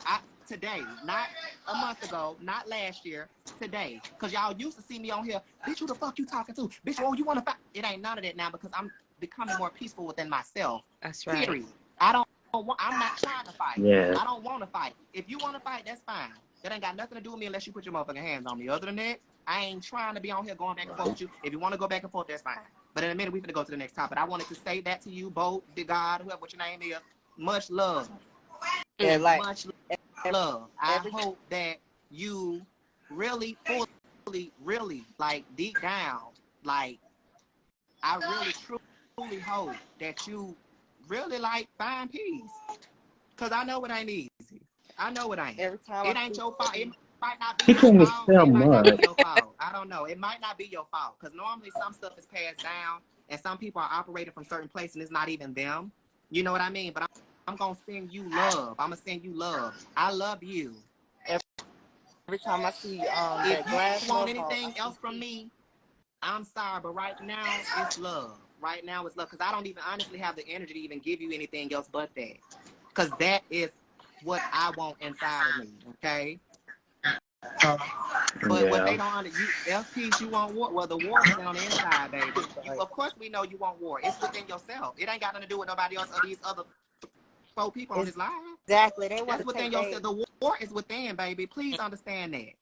Today, not a month ago, not last year, today. Because y'all used to see me on here, bitch, who the fuck you talking to? Bitch, oh, you want to fight? It ain't none of that now because I'm becoming more peaceful within myself. That's right. Period. I'm not trying to fight. Yeah. I don't want to fight. If you want to fight, that's fine. That ain't got nothing to do with me unless you put your motherfucking hands on me. Other than that, I ain't trying to be on here going back and forth with you. If you want to go back and forth, that's fine. But in a minute, we're going to go to the next topic. I wanted to say that to you, both, the God, whoever what your name is. Much love. And like, much love. I hope that you really, fully, really, like, deep down, like, I really, truly hope that you really, like, find peace. Because I know it ain't easy. I know it ain't. Every time it ain't your fault. It might not be your fault. It might not be your fault. I don't know. It might not be your fault. Because normally some stuff is passed down and some people are operating from certain places and it's not even them. You know what I mean? But I'm going to send you love. I'm going to send you love. I love you. Every time I see if you want anything else from me, I'm sorry. But right now, it's love. Right now, it's love. Because I don't even honestly have the energy to even give you anything else but that. Because that is what I want inside of me, okay? But what they don't understand, peace, you want war. Well, the war is on the inside, baby. Of course, we know you want war. It's within yourself. It ain't got nothing to do with nobody else or these other 4 people on this line. Exactly. They want That's within yourself. The war is within, baby. Please understand that.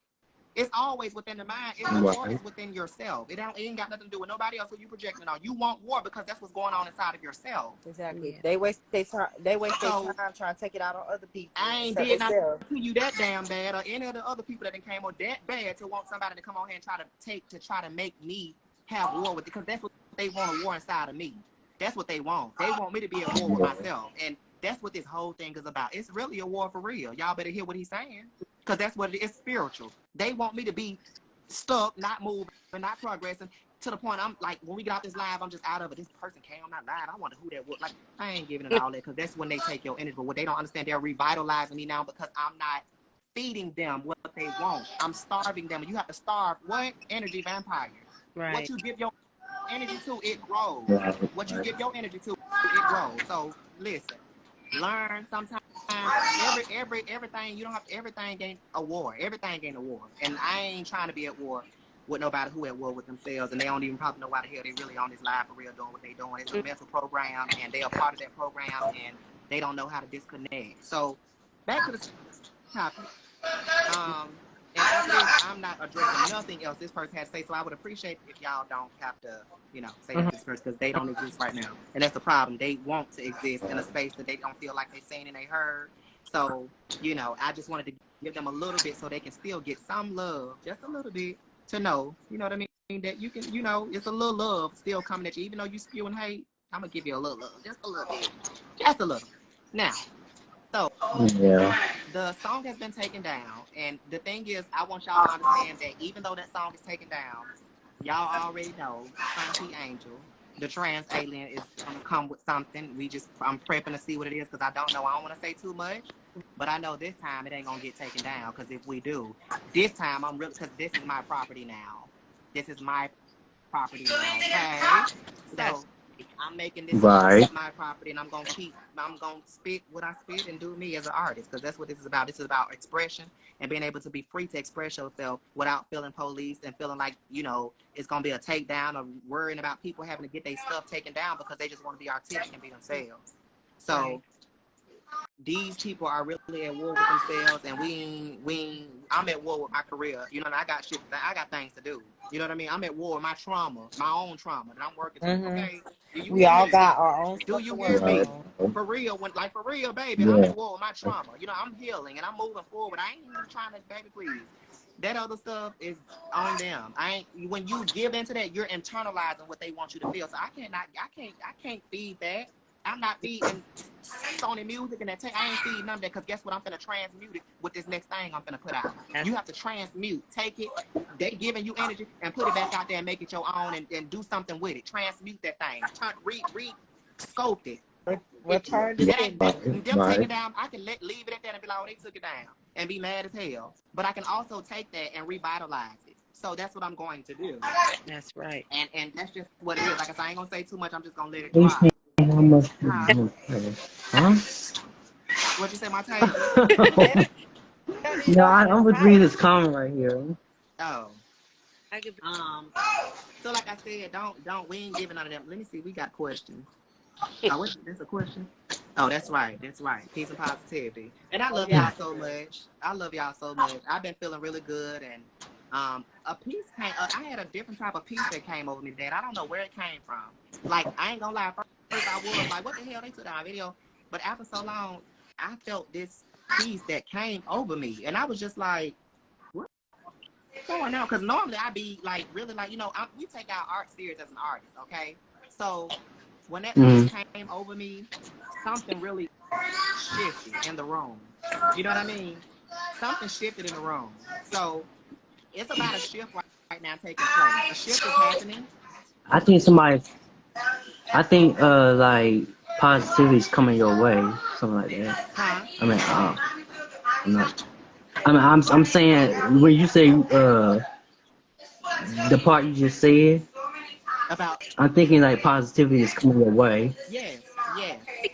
It's always within the mind. The war is within yourself. It ain't got nothing to do with nobody else who you projecting on. You want war because that's what's going on inside of yourself. Exactly. Yeah. They waste their time. They waste their time trying to take it out on other people. I ain't did nothing to you that damn bad, or any of the other people that came on that bad to want somebody to come on here and try to make me have war with it, because that's what they want, a war inside of me. That's what they want. They want me to be at war with myself, and that's what this whole thing is about. It's really a war for real. Y'all better hear what he's saying. Because that's what it is, spiritual. They want me to be stuck, not moving, not progressing, to the point I'm like, when we get out this live, I'm just out of it. This person came on my live. I wonder who that was. Like, I ain't giving it all that, because that's when they take your energy. But what they don't understand, they're revitalizing me now because I'm not feeding them what they want. I'm starving them. And you have to starve what? Energy vampires. Right. What you give your energy to, it grows. What you give your energy to, it grows. So, listen, learn sometimes. Everything, you don't have to, everything ain't a war. Everything ain't a war. And I ain't trying to be at war with nobody who at war with themselves, and they don't even probably know why the hell they really on this live for real doing what they doing. It's a mental program, and they are part of that program, and they don't know how to disconnect. So back to the topic. And after this, I'm not addressing nothing else this person has to say, so I would appreciate if y'all don't have to, say that to this person, because they don't exist right now. And that's the problem. They want to exist in a space that they don't feel like they seen and they heard. So, I just wanted to give them a little bit so they can still get some love, just a little bit, to know, you know what I mean, that you can, it's a little love still coming at you. Even though you spewing hate, I'm going to give you a little love, just a little bit, just a little. Now, so, the song has been taken down, and the thing is, I want y'all to understand that even though that song is taken down, y'all already know Sunkee Angel, the trans alien, is going to come with something. I'm prepping to see what it is, because I don't know. I don't want to say too much, but I know this time it ain't going to get taken down, because if we do, this time because this is my property now. This is my property now, okay? So, I'm making this my property, and I'm gonna spit what I spit and do me as an artist, because that's what this is about. This is about expression and being able to be free to express yourself without feeling police and feeling like, it's gonna be a takedown, or worrying about people having to get their stuff taken down because they just want to be artistic and be themselves. So these people are really at war with themselves, and I'm at war with my career. And I got shit. I got things to do. You know what I mean? I'm at war with my trauma, my own trauma that I'm working through. Okay, we all got our own. Do you hear me? For real, for real, baby. I'm at war with my trauma. I'm healing and I'm moving forward. I ain't even trying to, baby, please. That other stuff is on them. When you give into that, you're internalizing what they want you to feel. So I can't feed that. I'm not feeding Sony music and that. I ain't feeding none of that, because guess what? I'm finna transmute it with this next thing I'm finna put out. You have to transmute. Take it, they giving you energy, and put it back out there and make it your own, and do something with it. Transmute that thing. Re-sculpt it. Return to That ain't sender. them take it down. I can leave it at that and be like, oh, they took it down and be mad as hell. But I can also take that and revitalize it. So that's what I'm going to do. That's right. And that's just what it is. Like I said, I ain't gonna say too much. I'm just gonna let it drop. Huh? What'd you say, my tape? No, I'm with reading this comment right here. Oh. So like I said, don't we ain't giving none of them. Let me see, we got questions. Oh, this a question? Oh, that's right. Peace and positivity. And I love y'all so much. I've been feeling really good, and a piece came. I had a different type of piece that came over me today. I don't know where it came from. Like, I ain't gonna lie. First I was like, what the hell? They took down a video. But after so long, I felt this piece that came over me, and I was just like, what's going on? Because normally I be like, really like, we take our art serious as an artist, okay? So when that piece came over me, something really shifted in the room. You know what I mean? Something shifted in the room. So it's about a shift right now taking place. A shift is happening. I think like positivity is coming your way, something like that. Huh? I'm saying when you say the part you just said about, I'm thinking like positivity is coming your way. Yes.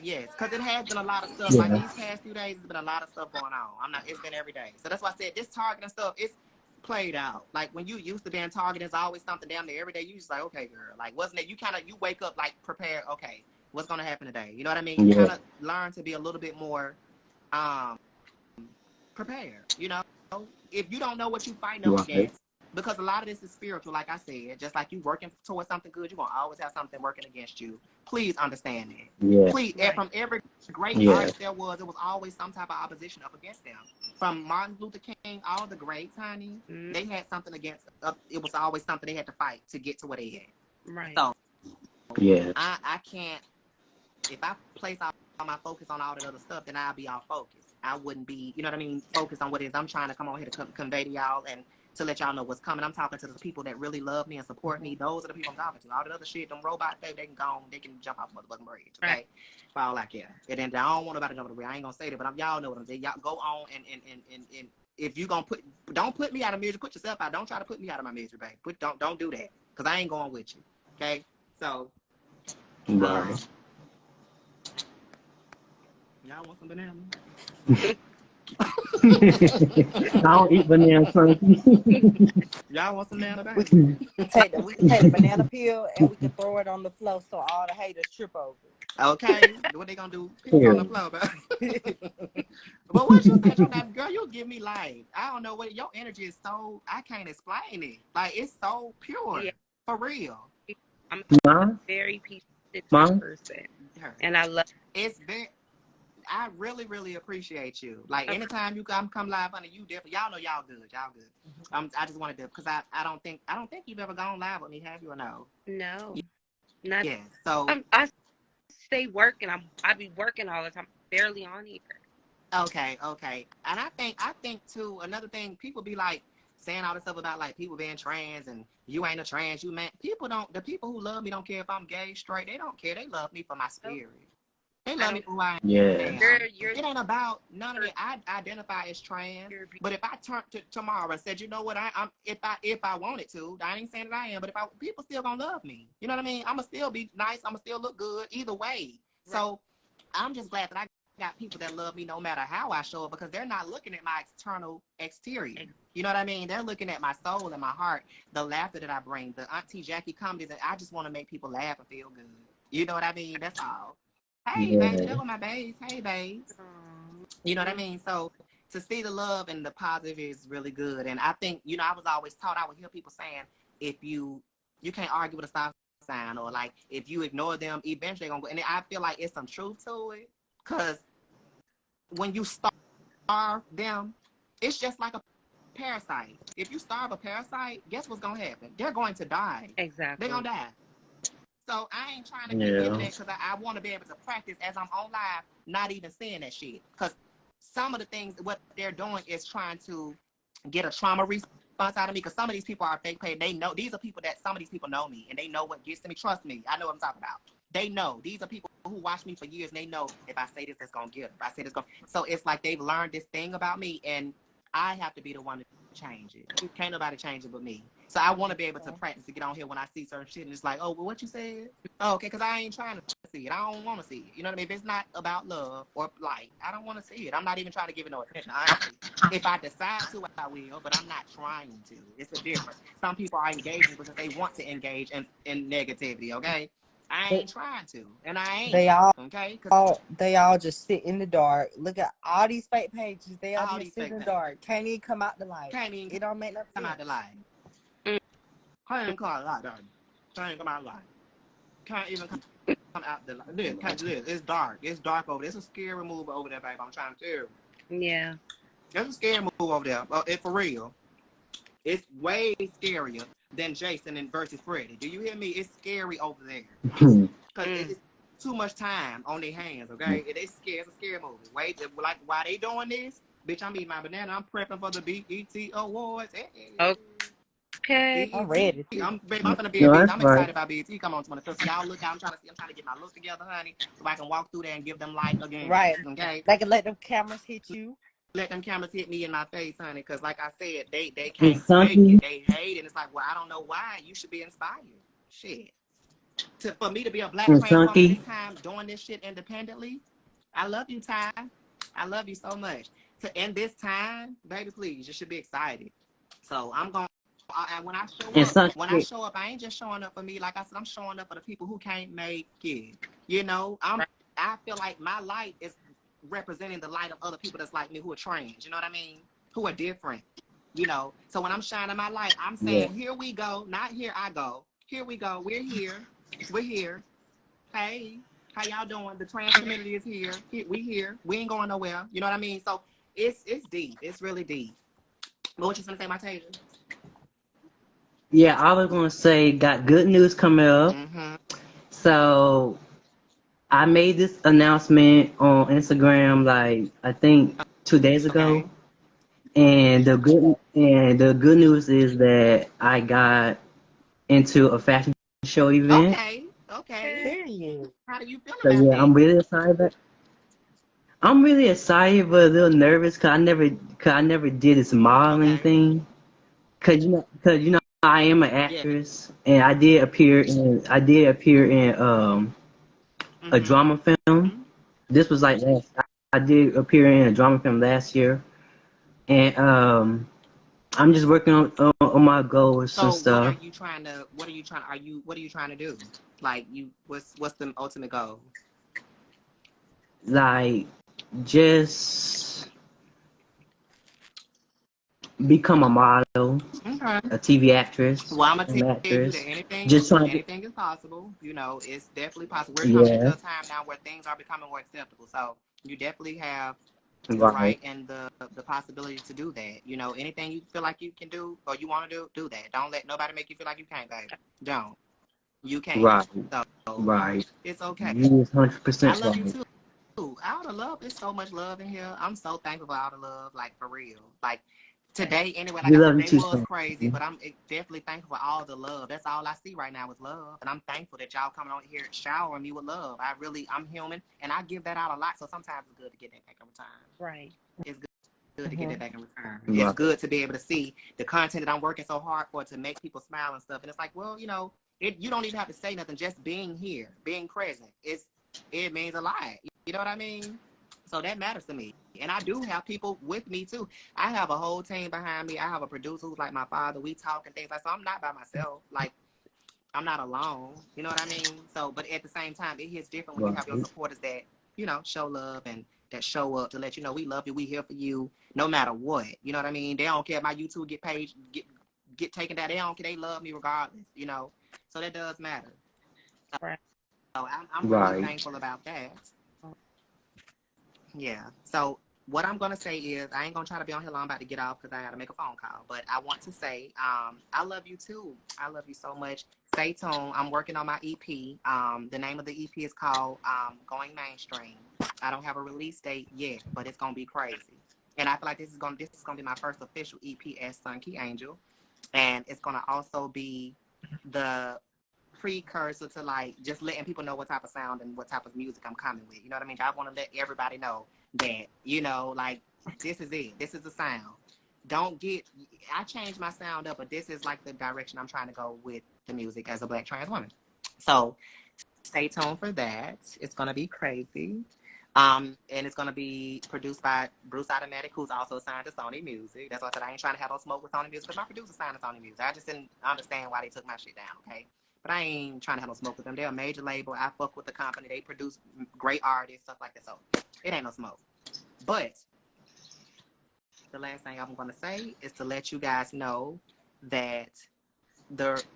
Because it has been a lot of stuff. Like these past few days, there's been a lot of stuff going on. It's been every day. So that's why I said this targeting stuff, it's played out. Like when you used to being targeted, there's always something down there every day. You just like, okay, girl. Like, wasn't it? You wake up like prepared. Okay, what's gonna happen today? You know what I mean? You kind of learn to be a little bit more prepared. If you don't know what you fighting up against, because a lot of this is spiritual, like I said, just like you working towards something good, you're gonna always have something working against you. Please understand that. Please, from every great artist it was always some type of opposition up against them. From Martin Luther King, all the greats, honey, they had something against. It was always something they had to fight to get to where they had. Right. So, I can't. If I place all my focus on all that other stuff, then I'll be off focus. I wouldn't be, you know what I mean, focused on what it is I'm trying to come on here to convey to y'all and to let y'all know what's coming. I'm talking to the people that really love me and support me. Those are the people I'm talking to. All that other shit, them robots, baby, they can go on, they can jump off the motherfucking bridge, okay? Right. For all I care. And then I don't want nobody to jump off the bridge. I ain't gonna say that, but y'all know what I'm saying. Y'all go on and if you gonna don't put me out of misery, put yourself out. Don't try to put me out of my misery, baby. Don't do that, because I ain't going with you, okay? So, y'all want some banana? I don't eat banana. Y'all want some banana, baby? We can take the banana peel and we can throw it on the floor so all the haters trip over. Okay, what they gonna do? Pick on the floor, baby. But what you say, that girl? You give me life. I don't know what your energy is so. I can't explain it. Like, it's so pure, for real. I'm a very peaceful person, and I love. It's been. I really, really appreciate you. Like, anytime you come live under you, different. Y'all know y'all good. I just wanted to, because I don't think you've ever gone live with me, have you, or no? No, not. Yeah. So I stay working. I be working all the time. Barely on here. Okay. And I think too, another thing, people be like saying all this stuff about like people being trans and you ain't a trans, you man. The people who love me don't care if I'm gay, straight. They don't care. They love me for my spirit. They love me for who I am. It ain't about none of it. I identify as trans, but if I turn to tomorrow and said, you know what, if I wanted to, I ain't saying that I am, but people still gonna love me. You know what I mean? I'ma still be nice. I'ma still look good either way. Right. So I'm just glad that I got people that love me no matter how I show up, because they're not looking at my exterior. You know what I mean? They're looking at my soul and my heart, the laughter that I bring, the Auntie Jackie comedies, and I just want to make people laugh and feel good. You know what I mean? That's all. Hey, baby, there go my babes. Hey, babes. You know what I mean? So to see the love and the positive is really good. And I think, I was always taught, I would hear people saying, if you can't argue with a stop sign, or like if you ignore them, eventually they're gonna go. And I feel like it's some truth to it, because when you starve them, it's just like a parasite. If you starve a parasite, guess what's gonna happen? They're going to die. Exactly. They're gonna die. So I ain't trying to keep giving that, because I want to be able to practice as I'm on live, not even saying that shit. Because some of the things, what they're doing is trying to get a trauma response out of me, because some of these people are fake paid. They know, these are people that some of these people know me, and they know what gets to me. Trust me, I know what I'm talking about. they know. These are people who watch me for years, and they know if I say this, it's gonna get. If I say this, gonna. So it's like they've learned this thing about me, and I have to be the one to change it. Can't nobody change it but me. So I want to be able to practice to get on here when I see certain shit, and it's like, oh, well, what you said? Oh, okay, because I ain't trying to see it. I don't want to see it. You know what I mean? If it's not about love or like, I don't want to see it. I'm not even trying to give it no attention. Honestly, if I decide to, I will, but I'm not trying to. It's a difference. Some people are engaging because they want to engage in negativity. Okay. I ain't trying to, and I ain't. They all just sit in the dark. Look at all these fake pages. They all just sit in the dark. Can't even come out the light. It don't make no sense. Come out the light. Can't even come out the light, dog. Can't even come out the light. Can't even come out the light. It's dark. It's dark over there. It's a scary move over there, baby. I'm trying to tell you. Yeah. It's a scary move over there. It's for real. It's way scarier than Jason and versus Freddy. Do you hear me? It's scary over there. Because it's too much time on their hands, okay? It's a scary movie. Wait, like, why they doing this? Bitch, I'm eating my banana. I'm prepping for the BET Awards. Hey. Okay. I'm ready. I'm gonna be I'm excited about BET. Come on, 25th. Y'all look out. I'm trying to get my look together, honey, so I can walk through there and give them light again. Right. Okay. They can let them cameras hit you. Let them cameras hit me in my face, honey, because like I said, they can't take it. They hate it. And it's like, well, I don't know why. You should be inspired. Shit. For me to be a black trans woman this time doing this shit independently, I love you, Ty. I love you so much. To end this time, baby, please, you should be excited. So I'm going. When I show up, I ain't just showing up for me. Like I said, I'm showing up for the people who can't make it. You know, I feel like my light is representing the light of other people that's like me who are trans. You know what I mean? Who are different. You know. So when I'm shining my light, I'm saying, here we go. Not here I go. Here we go. We're here. We're here. Hey, how y'all doing? The trans community is here. We here. We ain't going nowhere. You know what I mean? So it's deep. It's really deep. But what you gonna say, my Tasia? Yeah, I was gonna say, got good news coming up. So I made this announcement on Instagram, like I think 2 days ago, and the good news is that I got into a fashion show event. Okay. How do you feel so about that? I'm really excited. I'm really excited, but a little nervous because I never did this modeling thing. Cause you know I am an actress, and I did appear in a drama film. This was like I did appear in a drama film last year, and I'm just working on my goals and stuff. What are you trying to do? Like, what's the ultimate goal? Like, just become a model, a TV actress. Well, I'm gonna tell you that anything is possible. You know, it's definitely possible. We're coming to a time now where things are becoming more acceptable. So you definitely have the right and the possibility to do that. You know, anything you feel like you can do or you want to do that. Don't let nobody make you feel like you can't, baby. Don't. You can't. Right. So, it's okay. You 100%. I love you too. Out of love, there's so much love in here. I'm so thankful for out of love, like for real. Like today, anyway, like I said, today was crazy, but I'm definitely thankful for all the love. That's all I see right now is love, and I'm thankful that y'all coming on here showering me with love. I'm human, and I give that out a lot. So sometimes it's good to get that back in return. Right. It's good to get that back in return. It's good to be able to see the content that I'm working so hard for to make people smile and stuff. And it's like, well, you know, you don't even have to say nothing. Just being here, being present, it means a lot. You know what I mean? So that matters to me. And I do have people with me too. I have a whole team behind me. I have a producer who's like my father. We talk and things like so. I'm not by myself. Like, I'm not alone. You know what I mean? So, but at the same time, it hits different when you have your supporters that, you know, show love and that show up to let you know we love you. We here for you no matter what. You know what I mean? They don't care if my YouTube get paid, get taken down. They don't care. They love me regardless, you know? So that does matter. So I'm really thankful about that. Yeah. So what I'm going to say is I ain't going to try to be on here long. I'm about to get off because I got to make a phone call. But I want to say I love you too. I love you so much. Stay tuned. I'm working on my EP. The name of the EP is called Going Mainstream. I don't have a release date yet, but it's going to be crazy. And I feel like this is going to be my first official EP as Sunkee Angel. And it's going to also be the precursor to like just letting people know what type of sound and what type of music I'm coming with. You know what I mean? I want to let everybody know that, you know, like this is it. This is the sound. I changed my sound up, but this is like the direction I'm trying to go with the music as a Black trans woman. So stay tuned for that. It's going to be crazy. And it's going to be produced by Bruce Automatic, who's also signed to Sony Music. That's why I said I ain't trying to have no smoke with Sony Music, because my producer signed to Sony Music. I just didn't understand why they took my shit down, okay? But I ain't trying to have no smoke with them. They're a major label. I fuck with the company. They produce great artists, stuff like that. So it ain't no smoke. But the last thing I'm going to say is to let you guys know that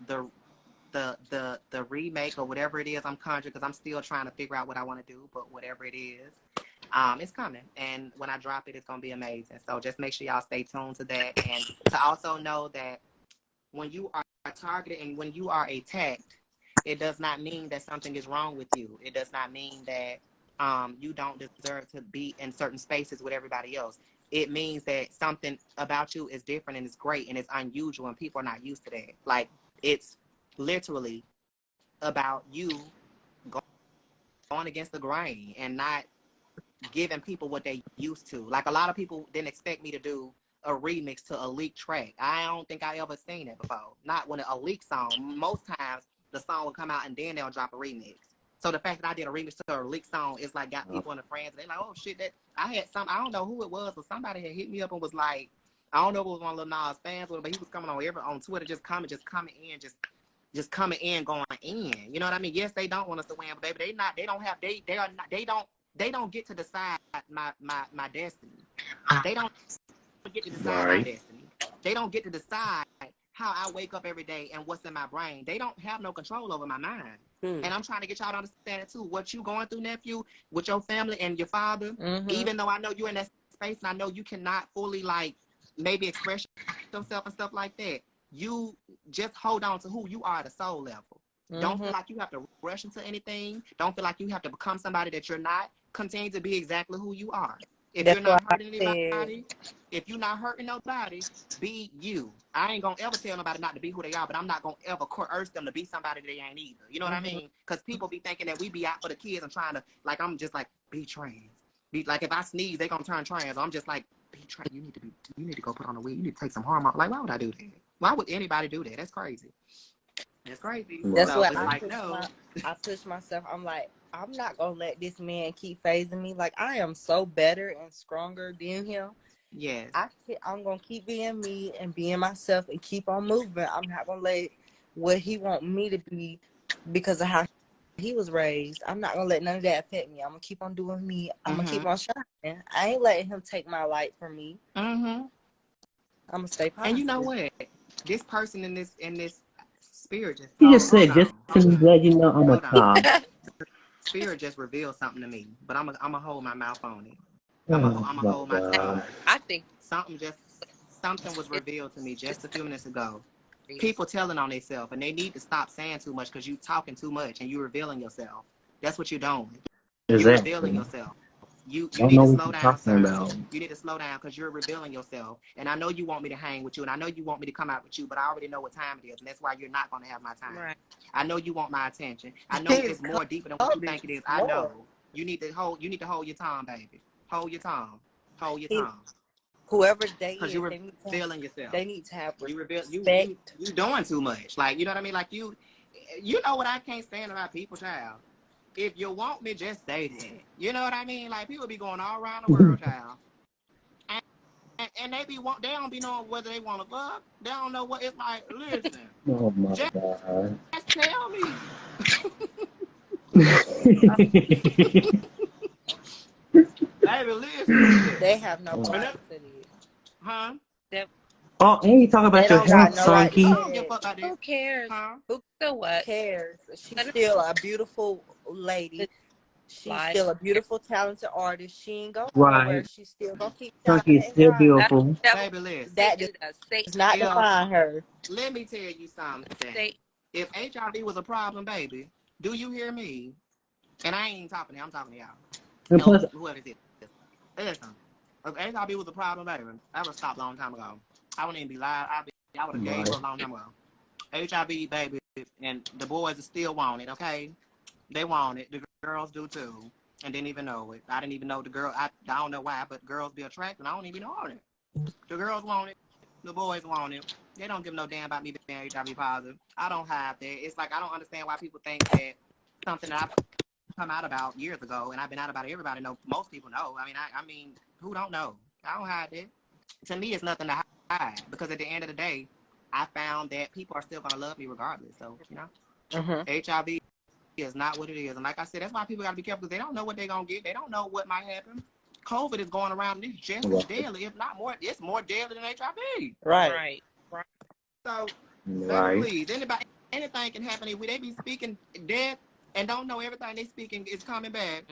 the remake or whatever it is I'm conjuring, because I'm still trying to figure out what I want to do, but whatever it is, it's coming. And when I drop it, it's going to be amazing. So just make sure y'all stay tuned to that. And to also know that when you are targeted and when you are attacked, it does not mean that something is wrong with you. It does not mean that you don't deserve to be in certain spaces with everybody else. It means that something about you is different and it's great and it's unusual and people are not used to that. Like, it's literally about you going against the grain and not giving people what they used to. Like, a lot of people didn't expect me to do a remix to a leaked track. I don't think I ever seen it before. Not when a leaked song. Most times the song will come out and then they'll drop a remix. So the fact that I did a remix to a leaked song is like got people and the friends. And they're like, oh shit, that I had some. I don't know who it was, but somebody had hit me up and was like, I don't know if it was one of Lil Nas fans, but he was coming on Twitter, just coming in, going in. You know what I mean? Yes, they don't want us to win, but baby, they don't get to decide my destiny. They don't get to decide my destiny. They don't get to decide how I wake up every day and what's in my brain. They don't have no control over my mind. And I'm trying to get y'all to understand it too. What you going through, nephew, with your family and your father, even though I know you're in that space and I know you cannot fully like maybe express yourself and stuff like that, you just hold on to who you are at a soul level. Don't feel like you have to rush into anything. Don't feel like you have to become somebody that you're not. Continue to be exactly who you are. If you're not hurting anybody, if you're not hurting nobody, be you. I ain't gonna ever tell nobody not to be who they are, but I'm not gonna ever coerce them to be somebody they ain't either. You know what I mean? Because people be thinking that we be out for the kids and trying to, like, I'm just like, be trans. Be like, if I sneeze, they gonna turn trans. I'm just like, be trans. You need to go put on a wig. You need to take some hormone. Like, why would I do that? Why would anybody do that? That's crazy. That's crazy. That's so what I push myself. I'm like, I'm not gonna let this man keep phasing me. Like, I am so better and stronger than him. Yes. I'm gonna keep being me and being myself and keep on moving. I'm not gonna let what he want me to be because of how he was raised. I'm not gonna let none of that affect me. I'm gonna keep on doing me. I'm gonna keep on shining. I ain't letting him take my light from me. I'm gonna stay positive. And you know what? This person in this spirit just to let you know I'm a top. Spirit just revealed something to me, but I'm gonna hold my mouth on it. I'm gonna hold my tongue. I think something was revealed to me just a few minutes ago. People telling on themselves, and they need to stop saying too much because you talking too much and you revealing yourself. That's what you're doing. You're revealing yourself. You need to slow down, sir. You need to slow down because you're revealing yourself. And I know you want me to hang with you, and I know you want me to come out with you, but I already know what time it is, and that's why you're not going to have my time. Right. I know you want my attention. I know it's more deeper than what you think it is. I know. You need to hold your tongue, baby. Hold your tongue. Hold your tongue. Whoever they is, you're revealing yourself. They need to have respect. You doing too much. Like, you know what I mean? Like, you know what I can't stand about people, child. If you want me, just say that. You know what I mean? Like, people be going all around the world, child. And they don't be knowing whether they want to fuck. They don't know what it's like. Listen. Oh my God. Just tell me. Baby, listen. They have no privacy. Huh? Oh, and you talk about your health, Sunkee. Who cares? Huh? Who cares? She's still a beautiful lady. She's still a beautiful, talented artist. She ain't going nowhere. She's still gonna keep. Sunkee is still beautiful. Baby, listen. That does not define her. Let me tell you something. If HIV was a problem, baby, do you hear me? And I ain't talking to you. I'm talking to y'all. Whoever it is. Listen. If HIV was a problem, baby, I would have stopped a long time ago. I wouldn't even be live. I would have gave up a long time ago. HIV, baby, and the boys still want it, okay? They want it. The girls do too. And didn't even know it. I didn't even know the girl. I don't know why, but girls be attracted. I don't even know it. The girls want it. The boys want it. They don't give no damn about me being HIV positive. I don't have that. It's like I don't understand why people think that something that I've come out about years ago, and I've been out about it. Everybody know. Most people know. I mean, who don't know? I don't hide it. To me, it's nothing to hide because at the end of the day, I found that people are still gonna love me regardless. So HIV is not what it is, and like I said, that's why people gotta be careful because they don't know what they're gonna get. They don't know what might happen. COVID is going around. It's just as deadly, if not more. It's more deadly than HIV. Right. So, please, anything can happen. If they be speaking dead and don't know everything they speaking is coming back,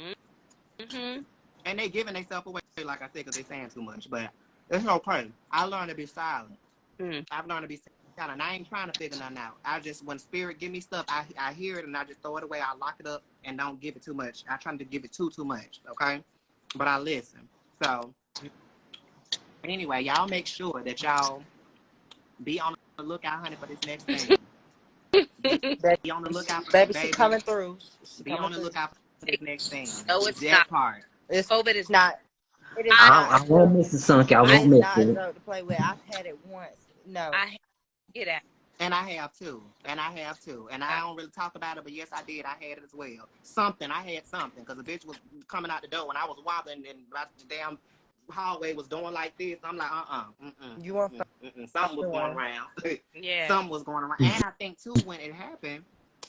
and they giving themselves away, like I said, because they saying too much. But it's okay. I learned to be silent. I've learned to be silent. And I ain't trying to figure nothing out. I just, when spirit give me stuff, I hear it and I just throw it away. I lock it up and don't give it too much. I try to give it too much, okay? But I listen. So, anyway, y'all make sure that y'all be on the lookout, honey, for this next thing. Be on the lookout for baby. She coming through. Be on the lookout for this next thing. No, it's that not. part. COVID is not. It is not. I won't miss the Sunkee. I won't miss it. It's not a joke to play with. I've had it once. No. I get it. And I have too. And I don't really talk about it, but yes, I did. I had it as well. I had something because the bitch was coming out the door and I was wobbling and the damn hallway was doing like this. I'm like, You want something was going around. Yeah. Something was going around. And I think too, when it happened,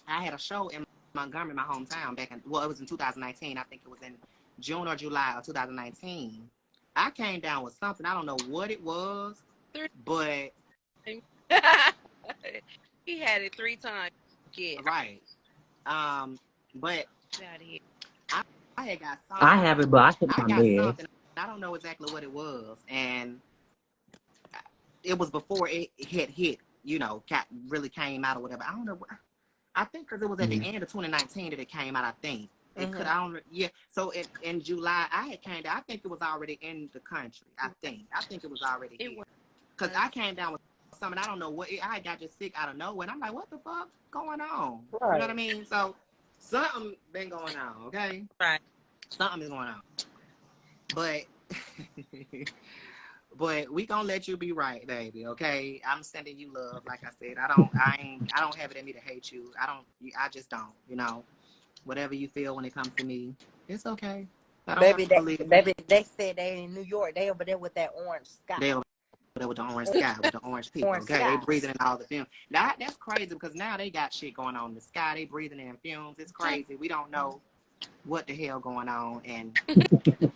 I had a show in Montgomery, my hometown, it was in 2019. I think it was in June or July of 2019. I came down with something. I don't know what it was, but he had it 3 times. Yeah. Right. But I had got something. I have it, but I took my meds. I don't know exactly what it was, and it was before it hit. Really came out or whatever. I don't know. I think because it was at the end of 2019 that it came out. I think it could. So in July, I had came down. I think it was already in the country. I think it was already here. Because I came down with something. I don't know what. I got just sick out of nowhere. And I'm like, what the fuck going on? Right. You know what I mean? So something been going on. Okay. Right. Something is going on. But we gonna let you be right, baby. Okay, I'm sending you love. Like I said, I don't have it in me to hate you. I just don't. Whatever you feel when it comes to me, it's okay. Baby, they said they in New York. They over there with that orange sky. They over there with the orange sky, with the orange people. They breathing in all the fumes. That's crazy because now they got shit going on in the sky. They breathing in fumes. It's crazy. We don't know what the hell going on, and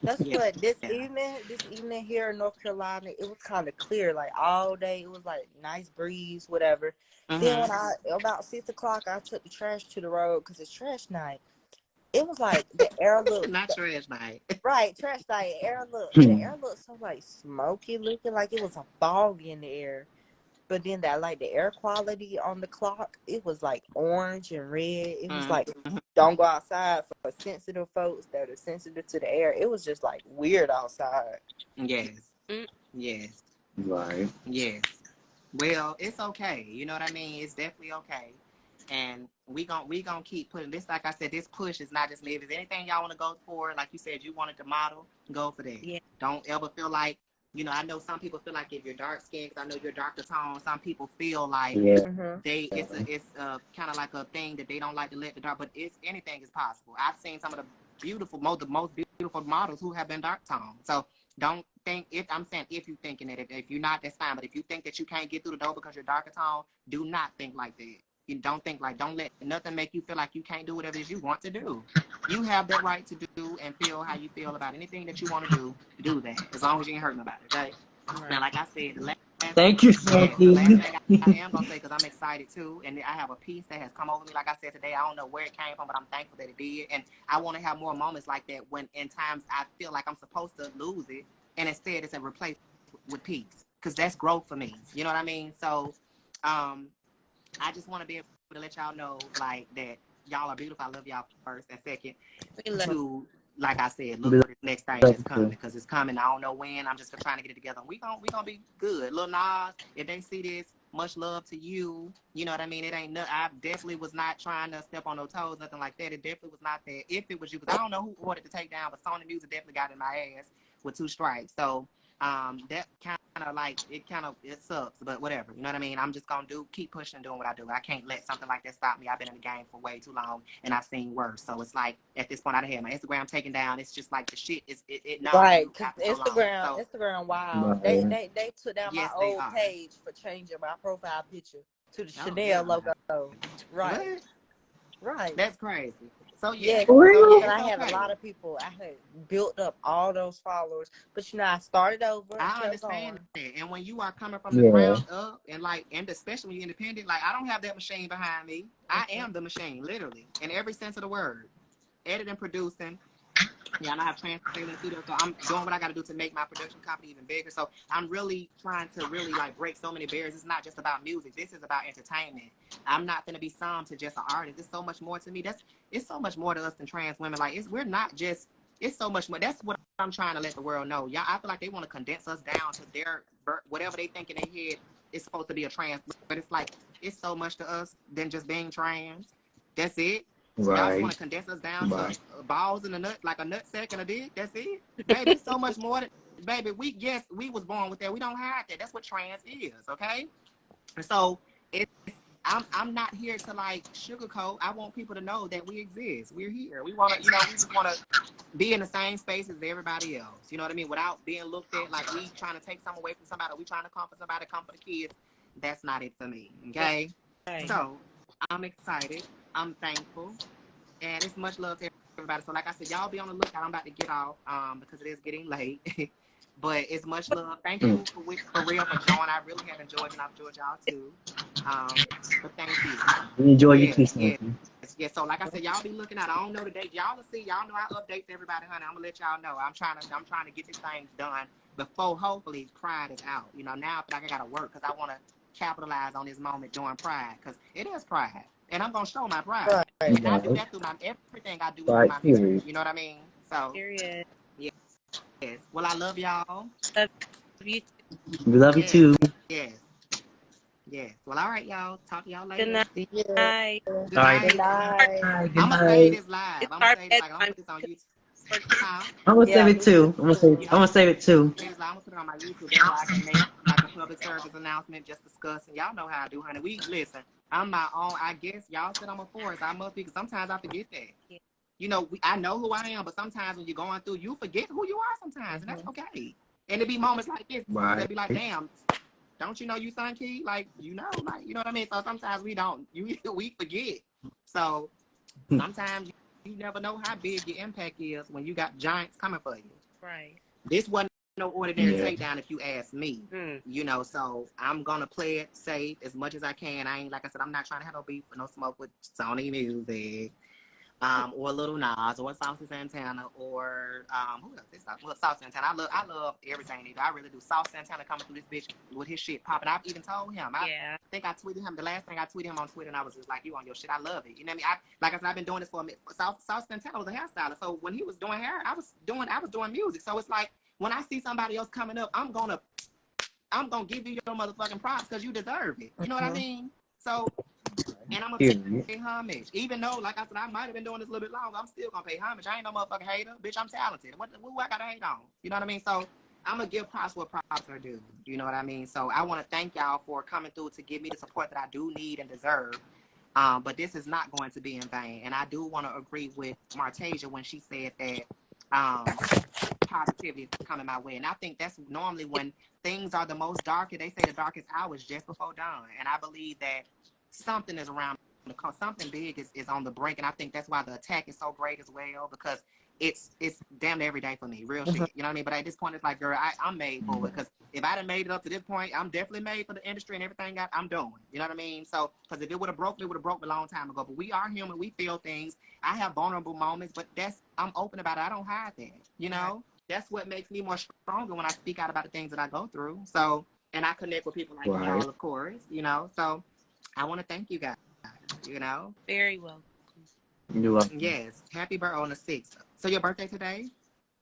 that's what this evening here in North Carolina, it was kind of clear, like all day. It was like nice breeze, whatever. Then when about 6 o'clock, I took the trash to the road because it's trash night. It was like the air looked not trash night, right? Trash night. The air looked so like smoky looking, like it was a fog in the air. But then the air quality on the clock, it was like orange and red. It was like, don't go outside for sensitive folks that are sensitive to the air. It was just like weird outside. Yes. Yes. Right. Yes. Well, it's okay. You know what I mean? It's definitely okay. And we gonna keep putting this, like I said, this push is not just me. If there's anything y'all want to go for, like you said, you wanted to model, go for that. Yeah. Don't ever feel like, I know some people feel like if you're dark skinned, because I know you're darker tone, some people feel like it's kind of like a thing that they don't like to let the dark, but anything is possible. I've seen some of the most beautiful models who have been dark tone. So don't think, if you're thinking that, if you're not, that's fine. But if you think that you can't get through the door because you're darker tone, do not think like that. You don't let nothing make you feel like you can't do whatever it is you want to do. You have the right to do and feel how you feel about anything that you want to do that, as long as you ain't hurting nobody, okay? Right. Now, like I said, thank you, Sunkee. The last thing I am going to say, because I'm excited too, and I have a piece that has come over me, like I said today. I don't know where it came from, but I'm thankful that it did. And I want to have more moments like that when in times I feel like I'm supposed to lose it, and instead it's a replace with peace, because that's growth for me. You know what I mean? So, I just want to be able to let y'all know, like, that y'all are beautiful. I love y'all first, and second, to, like I said, look for this next thing that's coming, because it's coming. I don't know when. I'm just trying to get it together. We gonna be good. Lil Nas, if they see this, much love to you. You know what I mean? It ain't I definitely was not trying to step on no toes, nothing like that. It definitely was not that. If it was you, because I don't know who ordered the takedown, but Sony Music definitely got in my ass with 2 strikes. So that kind of like, it sucks, but whatever. You know what I mean? I'm just gonna keep pushing and doing what I do. I can't let something like that stop me. I've been in the game for way too long, and I've seen worse. So it's like, at this point, I had my Instagram taken down. It's just like the shit is it Right, because so Instagram, wow. They took down my old are. page for changing my profile picture to the Chanel yeah. logo. Right. What? Right. That's crazy. So yeah, I had a lot of people. I had built up all those followers, but I started over. I understand that. And when you are coming from the ground up, and especially when you're independent, like, I don't have that machine behind me. I am the machine, literally, in every sense of the word. Editing, producing. Yeah, and I have Transgender Studio, so I'm doing what I got to do to make my production company even bigger. So I'm really trying to like break so many barriers. It's not just about music. This is about entertainment. I'm not going to be summed to just an artist. There's so much more to me. It's so much more to us than trans women. Like, we're not just. It's so much more. That's what I'm trying to let the world know. Y'all, I feel like they want to condense us down to their whatever they think in their head is supposed to be a trans. But it's like, it's so much to us than just being trans. That's it. Y'all just want to condense us down to balls in a nut, like a nut sack and a dick. That's it. Baby, it's so much more. Baby, we was born with that. We don't hide that. That's what trans is, okay? And so I'm not here to like sugarcoat. I want people to know that we exist. We're here. We want to, we just want to be in the same space as everybody else. You know what I mean? Without being looked at like we trying to take something away from somebody. We trying to comfort somebody, comfort the kids. That's not it for me, okay? Right. So I'm excited. I'm thankful, and it's much love to everybody. So like I said, y'all be on the lookout. I'm about to get off because it is getting late. But it's much love. Thank you for real for joining. I really have enjoyed it, and I've enjoyed y'all too. But thank you. We enjoy you too, Sunkee. Yes. So like I said, y'all be looking out. I don't know the date. Y'all will see. Y'all know I update to everybody, honey. I'm gonna let y'all know. I'm trying to get this thing done before hopefully Pride is out. Now I feel like I gotta work because I want to capitalize on this moment during Pride because it is Pride. And I'm gonna show my pride. Right. And I do that through everything I do through my music. You know what I mean? So period. Yes. Well, I love y'all. Love you. We love you too. Yes. Well, all right, y'all. Talk to y'all later. Good night. Good night. I'm gonna say this live. I'm gonna say this like I'm gonna put this on YouTube. I'm gonna save it too. I'm gonna save it too. I'm gonna put it on my YouTube. That's why I can make like a public service announcement, just discussing. Y'all know how I do, honey. We listen. I'm my own. I guess y'all said I'm a force. I must be, because sometimes I forget that. Yeah. I know who I am, but sometimes when you're going through, you forget who you are sometimes, and that's okay. And it be moments like this. They be like, damn, don't you know you Sunkee? Like, you know what I mean? So sometimes we don't. We forget. So sometimes you never know how big your impact is when you got giants coming for you. Right. This wasn't no ordinary takedown, if you ask me. So I'm gonna play it safe as much as I can. I ain't, like I said, I'm not trying to have no beef or no smoke with Sony Music, or Lil Nas, or Saucy Santana, or who else? Saucy Santana. I love everything they do. I really do. Saucy Santana coming through this bitch with his shit popping. I've even told him. I think I tweeted him. The last thing I tweeted him on Twitter, and I was just like, "You on your shit? I love it." You know what I mean? Like I said, I've been doing this for a minute. Saucy Santana was a hairstylist, so when he was doing hair, I was doing music. So it's like, when I see somebody else coming up, I'm gonna give you your motherfucking props because you deserve it. You know what I mean? So, and I'm gonna pay homage. Even though, like I said, I might have been doing this a little bit longer, I'm still gonna pay homage. I ain't no motherfucking hater. Bitch, I'm talented. What I gotta hate on? You know what I mean? So I'm gonna give props what props are due. You know what I mean? So I wanna thank y'all for coming through to give me the support that I do need and deserve. But this is not going to be in vain. And I do want to agree with Martasia when she said that positivity is coming my way. And I think that's normally when things are the most darker. They say the darkest hour is just before dawn. And I believe that something is around, something big is on the brink. And I think that's why the attack is so great as well, because it's damn every day for me, real shit. You know what I mean? But at this point, it's like, girl, I'm made for it. Because if I done made it up to this point, I'm definitely made for the industry and everything I'm doing. You know what I mean? So, because if it would have broke, it would have broke a long time ago. But we are human. We feel things. I have vulnerable moments, but I'm open about it. I don't hide that. You know? That's what makes me more stronger when I speak out about the things that I go through. So, and I connect with people like y'all, of course, you know. So, I want to thank you guys, you know. Very welcome. You're welcome. Yes. Happy birthday on the 6th. So, your birthday today?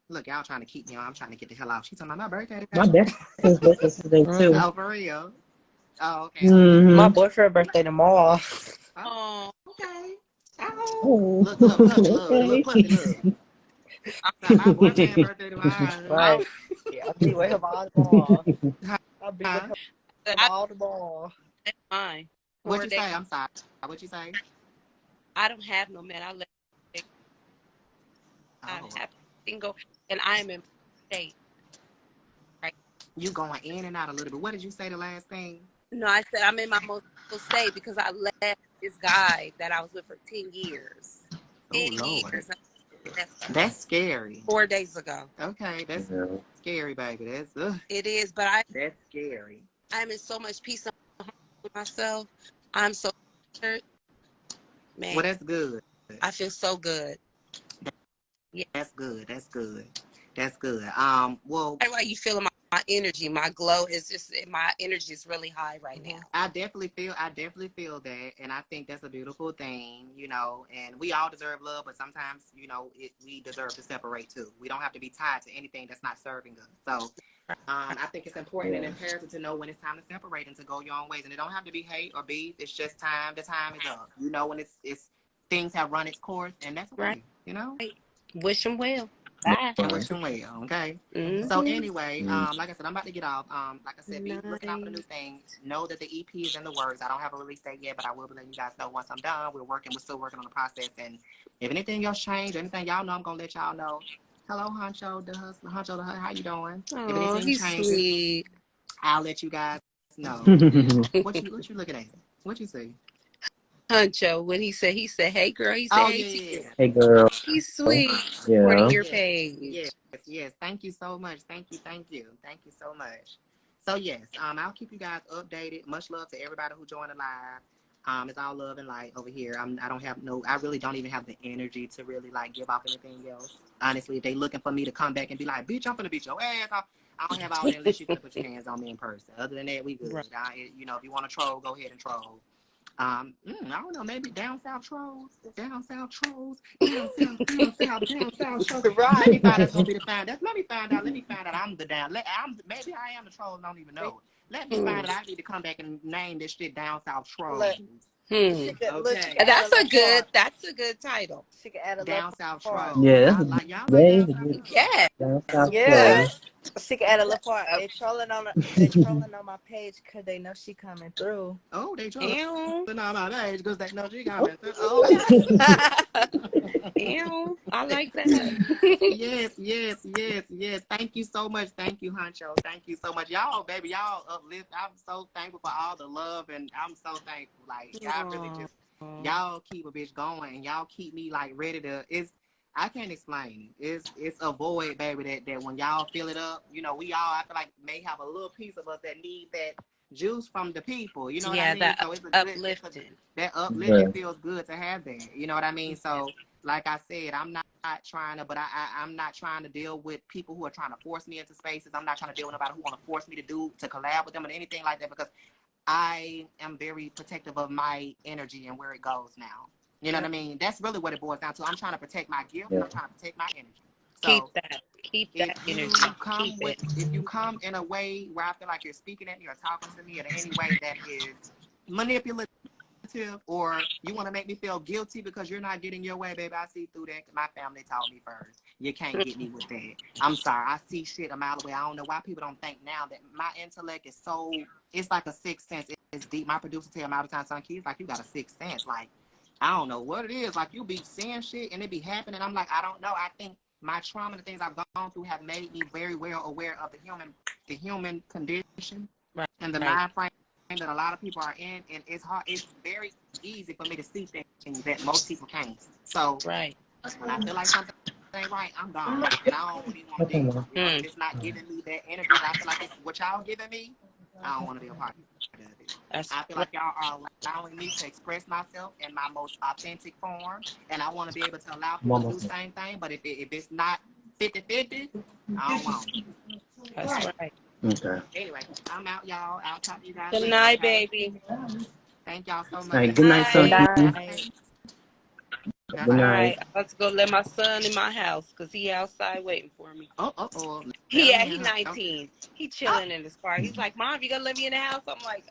Look, y'all trying to keep me on. I'm trying to get the hell off. She's talking about my birthday today. My birthday today, too. Oh, for real? Oh, okay. Mm-hmm. My boyfriend's birthday tomorrow. Oh, okay. Oh, look, puppy, look, little puppy, look. My boyfriend's birthday tomorrow. Right. Yeah, I'll be with him all tomorrow. I'll be with him all tomorrow. That's mine. What you say? I'm sorry. What you say? I don't have no man. I let I'm happy single, and I am in state. Right. You going in and out a little bit. What did you say the last thing? No, I said I'm in my most state because I left this guy that I was with for 10 years. 10 years. That's scary. 4 days ago. Okay, that's scary, baby. That's it is, but that's scary. I'm in so much peace with myself. I'm so man. Well, that's good. I feel so good. Yeah, that's good. That's good. That's good. Well, why you feeling my energy? My glow is just my energy is really high right now. I definitely feel that, and I think that's a beautiful thing, you know. And we all deserve love, but sometimes, you know, we deserve to separate too. We don't have to be tied to anything that's not serving us. So, I think it's important and imperative to know when it's time to separate and to go your own ways. And it don't have to be hate or beef. It's just time. The time is up. You know, when it's things have run its course, and that's okay. Right. You know. Wish them well. Bye. Wish them well. Okay. Mm-hmm. So anyway, like I said, I'm about to get off. Like I said, be looking out for the new thing. Know that the EP is in the works. I don't have a release date yet, but I will be letting you guys know once I'm done. We're still working on the process. And if anything else change, anything y'all know, I'm gonna let y'all know. Hello, Honcho, the hustler. Honcho, the hustler. How you doing? Oh, if anything changes, sweet. I'll let you guys know. What you looking at? What you say? Honcho, when he said, hey girl, he said, hey girl. He's sweet. Yeah. Supporting your page. Yes. Thank you so much. Thank you so much. So yes, I'll keep you guys updated. Much love to everybody who joined the live. It's all love and light over here. I really don't even have the energy to really like give off anything else. Honestly, if they looking for me to come back and be like, bitch, I'm finna beat your ass off, I don't have all that unless you can put your hands on me in person. Other than that, we good. Right. You know, if you want to troll, go ahead and troll. I don't know, maybe down south trolls. Right. Let me find out. That's gonna be the find. Let me find out. I'm the down. Maybe I am the troll. I don't even know. Let me find out. I need to come back and name this shit down south trolls. Okay. That's a good title. She can add a down south trolls. Yeah. Down south trolls. She can add a little part. They trolling on my page because they know she coming through. Oh, they trolling on my page because they know she coming through. Oh. Ew, I like that. Yes. Thank you so much. Thank you, Honcho. Thank you so much. Y'all, baby, y'all uplift. I'm so thankful for all the love, and I'm so thankful. Like, y'all really just, y'all keep a bitch going, and y'all keep me, like, ready to, I can't explain it. It's a void, baby, that when y'all fill it up, you know, we all, I feel like, may have a little piece of us that need that juice from the people. You know what I mean? That so it's uplifting. That uplifting feels good to have that. You know what I mean? So, like I said, I'm not trying to, but I'm not trying to deal with people who are trying to force me into spaces. I'm not trying to deal with nobody who want to force me to collab with them or anything like that, because I am very protective of my energy and where it goes now. You know what I mean? That's really what it boils down to. I'm trying to protect my gift and I'm trying to protect my energy. So keep that energy. If you come in a way where I feel like you're speaking at me or talking to me in any way that is manipulative, or you want to make me feel guilty because you're not getting your way, baby, I see through that. My family taught me first. You can't get me with that. I'm sorry. I see shit a mile away. I don't know why people don't think now that my intellect is so, it's like a sixth sense. It's deep. My producer tell me all the time, son, kids, like, you got a sixth sense. Like, I don't know what it is. Like, you be seeing shit and it be happening. I'm like, I don't know. I think my trauma and the things I've gone through have made me very well aware of the human condition and the mind frame that a lot of people are in, and it's hard. It's very easy for me to see things that most people can't. So when I feel like something ain't right, I'm gone, and I don't even want to deal with it. You know, if it's not giving me that energy, I feel like it's what y'all giving me, I don't want to be a part of it. I feel like y'all are allowing me to express myself in my most authentic form, and I want to be able to allow people to do the same thing. But if it's not 50-50, I don't want it. That's right. Okay. Anyway, I'm out, y'all. I'll talk to you guys. Good night, baby. Thank y'all so much. All right, good night, Sunkee. Now Good All night. right, I'm about to go let my son in my house because he outside waiting for me. Oh. Yeah, he 19. He chilling in his car. He's like, Mom, you gonna let me in the house? I'm like,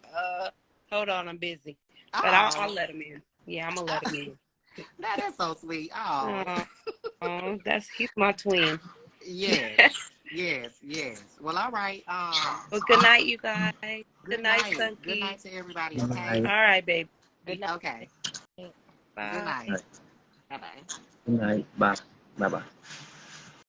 hold on, I'm busy. But I'll let him in. Yeah, I'm gonna let him in. That is so sweet. Oh, he's my twin. yes. Well, all right. Well, good night, you guys. Good night, night. Sunkee. Good night to everybody. Good Okay. night. All right, baby. Good night. Okay. Bye. Good night. Bye bye. Good night. Bye. Bye.